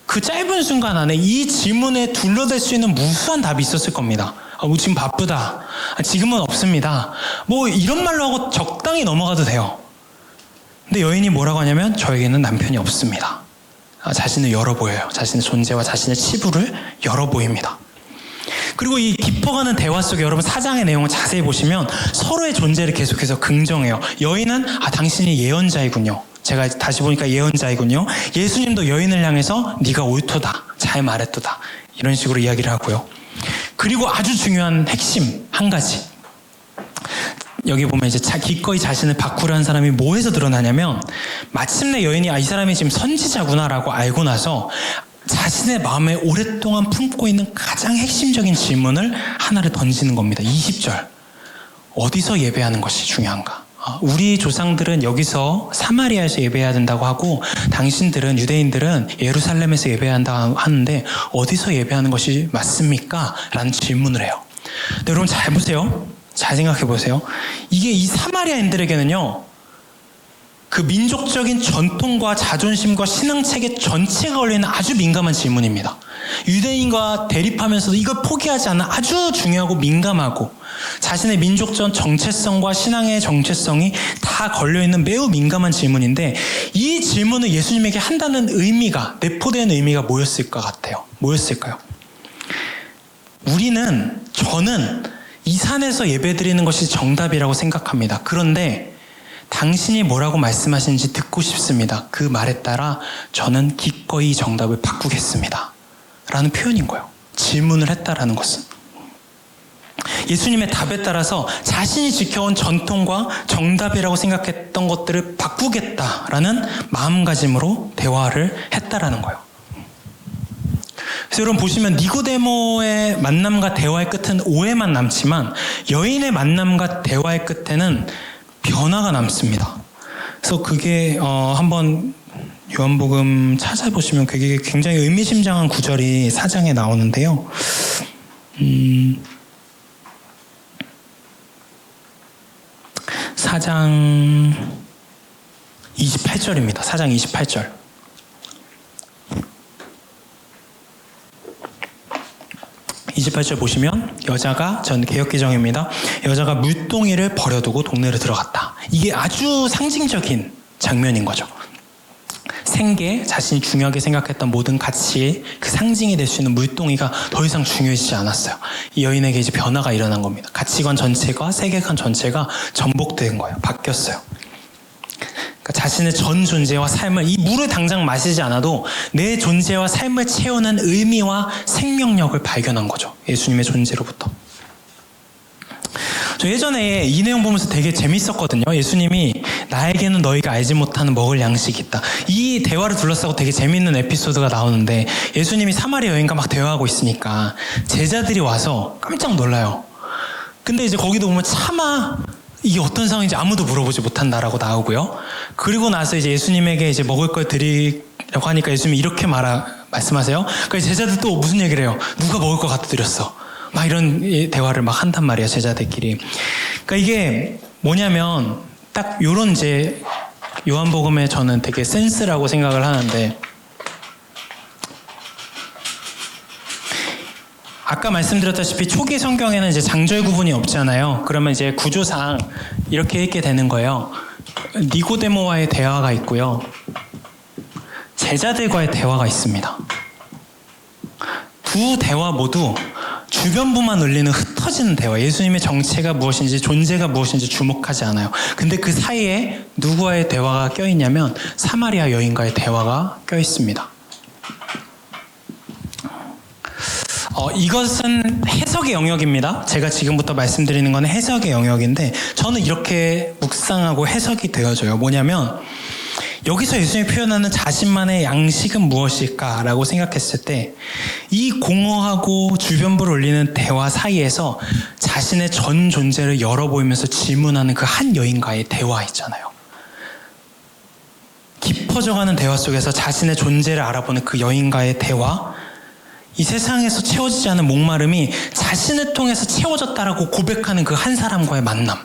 그 짧은 순간 안에 이 질문에 둘러댈 수 있는 무수한 답이 있었을 겁니다. 지금 바쁘다. 지금은 없습니다. 뭐 이런 말로 하고 적당히 넘어가도 돼요. 근데 여인이 뭐라고 하냐면 저에게는 남편이 없습니다. 자신을 열어보여요. 자신의 존재와 자신의 치부를 열어보입니다. 그리고 이 깊어가는 대화 속에 여러분 4장의 내용을 자세히 보시면 서로의 존재를 계속해서 긍정해요. 여인은 당신이 예언자이군요. 제가 다시 보니까 예언자이군요. 예수님도 여인을 향해서 네가 옳도다. 잘 말했도다. 이런 식으로 이야기를 하고요. 그리고 아주 중요한 핵심 한 가지. 여기 보면 이제 기꺼이 자신을 바꾸려 한 사람이 뭐에서 드러나냐면 마침내 여인이 이 사람이 지금 선지자구나라고 알고 나서 자신의 마음에 오랫동안 품고 있는 가장 핵심적인 질문을 하나를 던지는 겁니다. 20절. 어디서 예배하는 것이 중요한가? 우리 조상들은 여기서 사마리아에서 예배해야 된다고 하고 당신들은 유대인들은 예루살렘에서 예배해야 한다고 하는데 어디서 예배하는 것이 맞습니까? 라는 질문을 해요. 근데 여러분 잘 보세요. 잘 생각해 보세요. 이게 이 사마리아인들에게는요, 그 민족적인 전통과 자존심과 신앙체계 전체가 걸리는 아주 민감한 질문입니다. 유대인과 대립하면서도 이걸 포기하지 않는 아주 중요하고 민감하고 자신의 민족적 정체성과 신앙의 정체성이 다 걸려있는 매우 민감한 질문인데 이 질문을 예수님에게 한다는 의미가, 내포되는 의미가 뭐였을까요? 저는 이 산에서 예배드리는 것이 정답이라고 생각합니다. 그런데 당신이 뭐라고 말씀하시는지 듣고 싶습니다. 그 말에 따라 저는 기꺼이 정답을 바꾸겠습니다. 라는 표현인 거예요. 질문을 했다라는 것은. 예수님의 답에 따라서 자신이 지켜온 전통과 정답이라고 생각했던 것들을 바꾸겠다라는 마음가짐으로 대화를 했다라는 거예요. 그래서 여러분 보시면 니고데모의 만남과 대화의 끝은 오해만 남지만 여인의 만남과 대화의 끝에는 변화가 남습니다. 그래서 그게 한번 요한복음 찾아보시면 그게 굉장히 의미심장한 구절이 4장에 나오는데요. 4장 28절입니다. 4장 28절. 28절 보시면 여자가, 전 개역개정입니다. 여자가 물동이를 버려두고 동네로 들어갔다. 이게 아주 상징적인 장면인 거죠. 생계, 자신이 중요하게 생각했던 모든 가치의 그 상징이 될 수 있는 물동이가 더 이상 중요해지지 않았어요. 이 여인에게 이제 변화가 일어난 겁니다. 가치관 전체가, 세계관 전체가 전복된 거예요. 바뀌었어요. 그러니까 자신의 전 존재와 삶을, 이 물을 당장 마시지 않아도 내 존재와 삶을 채우는 의미와 생명력을 발견한 거죠. 예수님의 존재로부터. 저 예전에 이 내용 보면서 되게 재밌었거든요. 예수님이 나에게는 너희가 알지 못하는 먹을 양식이 있다. 이 대화를 둘러싸고 되게 재밌는 에피소드가 나오는데, 예수님이 사마리아 여인과 막 대화하고 있으니까 제자들이 와서 깜짝 놀라요. 근데 이제 거기도 보면 차마 이게 어떤 상황인지 아무도 물어보지 못한다라고 나오고요. 그리고 나서 이제 예수님에게 이제 먹을 걸 드리려고 하니까 예수님이 이렇게 말씀하세요. 그러니까 제자들 또 무슨 얘기를 해요? 누가 먹을 거 갖다 드렸어? 막 이런 대화를 막 한단 말이에요, 제자들끼리. 그러니까 이게 뭐냐면 딱 요런 이제 요한복음에 저는 되게 센스라고 생각을 하는데, 아까 말씀드렸다시피 초기 성경에는 이제 장절 구분이 없잖아요. 그러면 이제 구조상 이렇게 읽게 되는 거예요. 니고데모와의 대화가 있고요. 제자들과의 대화가 있습니다. 두 대화 모두 주변부만 울리는 흩어지는 대화, 예수님의 정체가 무엇인지 존재가 무엇인지 주목하지 않아요. 근데 그 사이에 누구와의 대화가 껴있냐면 사마리아 여인과의 대화가 껴있습니다. 이것은 해석의 영역입니다. 제가 지금부터 말씀드리는 건 해석의 영역인데, 저는 이렇게 묵상하고 해석이 되어져요. 뭐냐면 여기서 예수님이 표현하는 자신만의 양식은 무엇일까라고 생각했을 때, 이 공허하고 주변부를 울리는 대화 사이에서 자신의 전 존재를 열어보이면서 질문하는 그 한 여인과의 대화 있잖아요. 깊어져가는 대화 속에서 자신의 존재를 알아보는 그 여인과의 대화, 이 세상에서 채워지지 않은 목마름이 자신을 통해서 채워졌다라고 고백하는 그 한 사람과의 만남,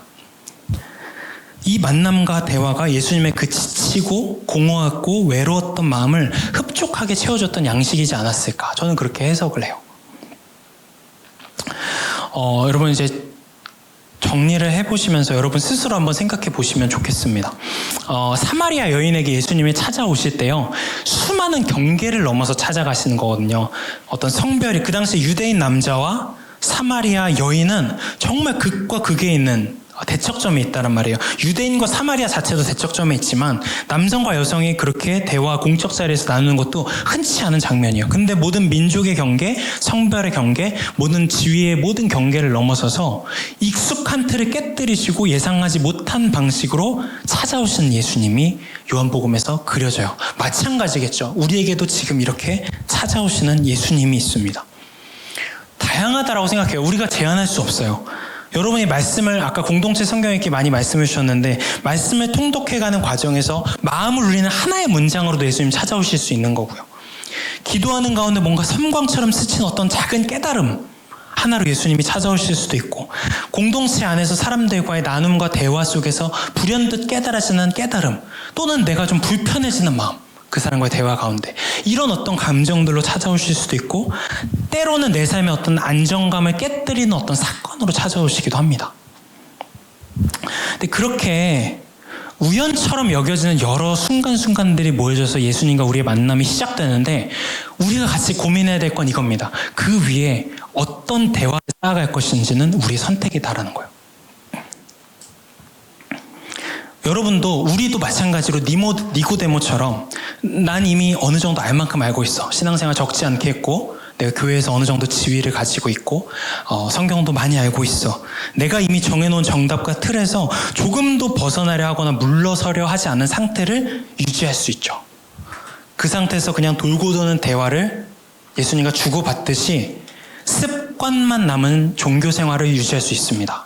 이 만남과 대화가 예수님의 그 지치고 공허하고 외로웠던 마음을 흡족하게 채워줬던 양식이지 않았을까, 저는 그렇게 해석을 해요. 여러분 이제 정리를 해보시면서 여러분 스스로 한번 생각해 보시면 좋겠습니다. 사마리아 여인에게 예수님이 찾아오실 때요, 수많은 경계를 넘어서 찾아가시는 거거든요. 어떤 성별이, 그 당시 유대인 남자와 사마리아 여인은 정말 극과 극에 있는 대척점이 있다는 말이에요. 유대인과 사마리아 자체도 대척점에 있지만 남성과 여성이 그렇게 대화, 공적 자리에서 나누는 것도 흔치 않은 장면이에요. 근데 모든 민족의 경계, 성별의 경계, 모든 지위의 모든 경계를 넘어서서 익숙한 틀을 깨뜨리시고 예상하지 못한 방식으로 찾아오신 예수님이 요한복음에서 그려져요. 마찬가지겠죠. 우리에게도 지금 이렇게 찾아오시는 예수님이 있습니다. 다양하다라고 생각해요. 우리가 제한할 수 없어요. 여러분이 말씀을, 아까 공동체 성경 읽기 많이 말씀해 주셨는데, 말씀을 통독해가는 과정에서 마음을 울리는 하나의 문장으로도 예수님 찾아오실 수 있는 거고요. 기도하는 가운데 뭔가 섬광처럼 스친 어떤 작은 깨달음 하나로 예수님이 찾아오실 수도 있고, 공동체 안에서 사람들과의 나눔과 대화 속에서 불현듯 깨달아지는 깨달음, 또는 내가 좀 불편해지는 마음, 그 사람과의 대화 가운데 이런 어떤 감정들로 찾아오실 수도 있고, 때로는 내 삶의 어떤 안정감을 깨뜨리는 어떤 사건으로 찾아오시기도 합니다. 근데 그렇게 우연처럼 여겨지는 여러 순간순간들이 모여져서 예수님과 우리의 만남이 시작되는데, 우리가 같이 고민해야 될 건 이겁니다. 그 위에 어떤 대화를 쌓아갈 것인지는 우리의 선택이다라는 거예요. 여러분도, 우리도 마찬가지로 니고데모처럼 난 이미 어느 정도 알 만큼 알고 있어. 신앙생활 적지 않게 했고, 내가 교회에서 어느 정도 지위를 가지고 있고, 성경도 많이 알고 있어. 내가 이미 정해놓은 정답과 틀에서 조금도 벗어나려 하거나 물러서려 하지 않은 상태를 유지할 수 있죠. 그 상태에서 그냥 돌고 도는 대화를 예수님과 주고받듯이 습관만 남은 종교 생활을 유지할 수 있습니다.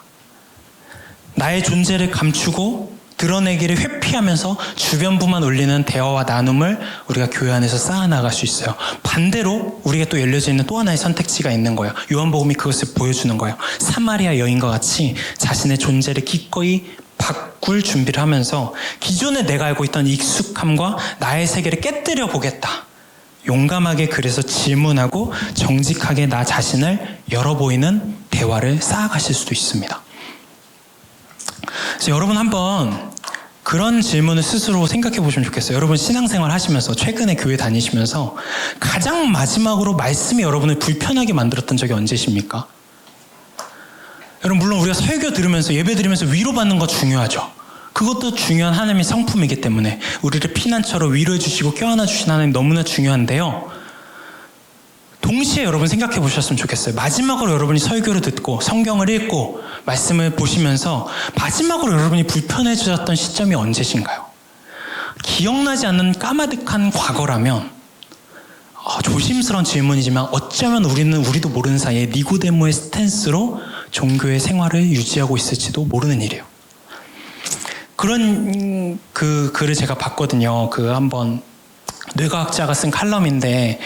나의 존재를 감추고 드러내기를 회피하면서 주변부만 울리는 대화와 나눔을 우리가 교회 안에서 쌓아나갈 수 있어요. 반대로 우리가 또 열려져 있는 또 하나의 선택지가 있는 거예요. 요한복음이 그것을 보여주는 거예요. 사마리아 여인과 같이 자신의 존재를 기꺼이 바꿀 준비를 하면서 기존에 내가 알고 있던 익숙함과 나의 세계를 깨뜨려 보겠다, 용감하게 그래서 질문하고 정직하게 나 자신을 열어 보이는 대화를 쌓아가실 수도 있습니다. 그래서 여러분 한번 그런 질문을 스스로 생각해 보시면 좋겠어요. 여러분 신앙생활 하시면서 최근에 교회 다니시면서 가장 마지막으로 말씀이 여러분을 불편하게 만들었던 적이 언제십니까? 여러분 물론 우리가 설교 들으면서 예배 드리면서 위로받는 거 중요하죠. 그것도 중요한 하나님의 성품이기 때문에 우리를 피난처로 위로해 주시고 껴안아 주신 하나님 너무나 중요한데요. 동시에 여러분 생각해 보셨으면 좋겠어요. 마지막으로 여러분이 설교를 듣고 성경을 읽고 말씀을 보시면서 마지막으로 여러분이 불편해졌던 시점이 언제신가요? 기억나지 않는 까마득한 과거라면 조심스러운 질문이지만 어쩌면 우리도 모르는 사이에 니고데모의 스탠스로 종교의 생활을 유지하고 있을지도 모르는 일이에요. 그런 그 글을 제가 봤거든요. 한번 뇌과학자가 쓴 칼럼인데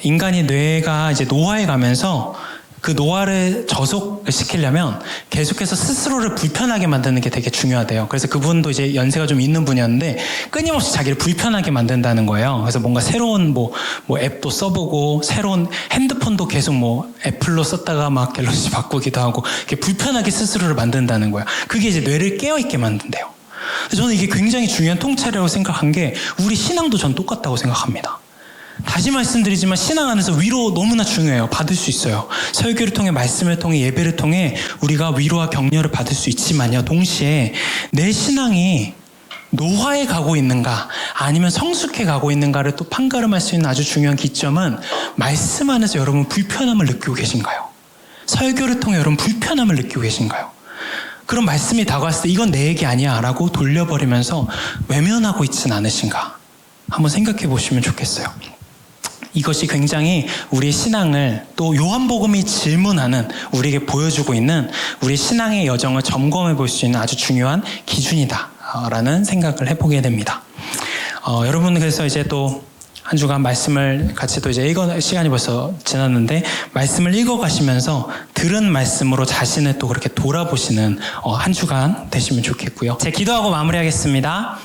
인간이 뇌가 이제 노화해 가면서 그 노화를 저속을 시키려면 계속해서 스스로를 불편하게 만드는 게 되게 중요하대요. 그래서 그분도 이제 연세가 좀 있는 분이었는데 끊임없이 자기를 불편하게 만든다는 거예요. 그래서 뭔가 새로운 뭐 앱도 써보고 새로운 핸드폰도 계속 애플로 썼다가 막 갤럭시 바꾸기도 하고 이렇게 불편하게 스스로를 만든다는 거예요. 그게 이제 뇌를 깨어있게 만든대요. 저는 이게 굉장히 중요한 통찰이라고 생각한 게 우리 신앙도 전 똑같다고 생각합니다. 다시 말씀드리지만 신앙 안에서 위로 너무나 중요해요. 받을 수 있어요. 설교를 통해 말씀을 통해 예배를 통해 우리가 위로와 격려를 받을 수 있지만요. 동시에 내 신앙이 노화해 가고 있는가 아니면 성숙해 가고 있는가를 또 판가름할 수 있는 아주 중요한 기점은 말씀 안에서 여러분 불편함을 느끼고 계신가요? 설교를 통해 여러분 불편함을 느끼고 계신가요? 그런 말씀이 다가왔을 때 이건 내 얘기 아니야 라고 돌려버리면서 외면하고 있진 않으신가? 한번 생각해 보시면 좋겠어요. 이것이 굉장히 우리의 신앙을 또 요한복음이 질문하는 우리에게 보여주고 있는 우리 신앙의 여정을 점검해 볼 수 있는 아주 중요한 기준이다라는 생각을 해보게 됩니다. 여러분 그래서 이제 또 한 주간 말씀을 같이 또 이제 시간이 벌써 지났는데 말씀을 읽어가시면서 들은 말씀으로 자신을 또 그렇게 돌아보시는 한 주간 되시면 좋겠고요. 제가 기도하고 마무리하겠습니다.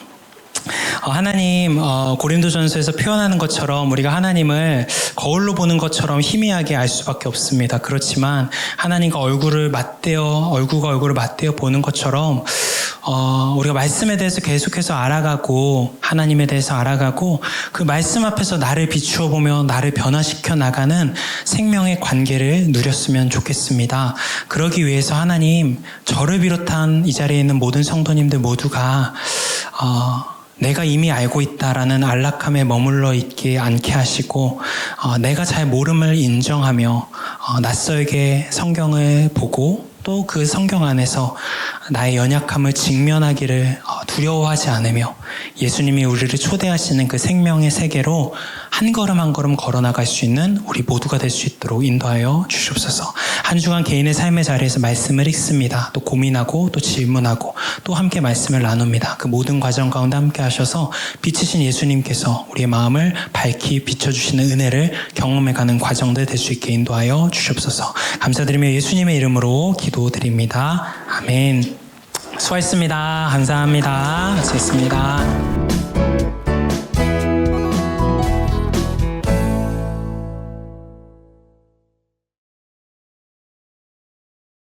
하나님 고린도전서에서 표현하는 것처럼 우리가 하나님을 거울로 보는 것처럼 희미하게 알 수밖에 없습니다. 그렇지만 하나님과 얼굴과 얼굴을 맞대어 보는 것처럼 우리가 말씀에 대해서 계속해서 알아가고 하나님에 대해서 알아가고 그 말씀 앞에서 나를 비추어 보며 나를 변화시켜 나가는 생명의 관계를 누렸으면 좋겠습니다. 그러기 위해서 하나님 저를 비롯한 이 자리에 있는 모든 성도님들 모두가 내가 이미 알고 있다라는 안락함에 머물러 있지 않게 하시고 내가 잘 모름을 인정하며 낯설게 성경을 보고 또 그 성경 안에서 나의 연약함을 직면하기를 두려워하지 않으며 예수님이 우리를 초대하시는 그 생명의 세계로 한 걸음 한 걸음 걸어나갈 수 있는 우리 모두가 될 수 있도록 인도하여 주시옵소서. 한 주간 개인의 삶의 자리에서 말씀을 읽습니다. 또 고민하고 또 질문하고 또 함께 말씀을 나눕니다. 그 모든 과정 가운데 함께 하셔서 빛이신 예수님께서 우리의 마음을 밝히 비춰주시는 은혜를 경험해가는 과정들 될 수 있게 인도하여 주시옵소서. 감사드리며 예수님의 이름으로 기도드립니다. 아멘. 수고하셨습니다. 감사합니다. 수고했습니다.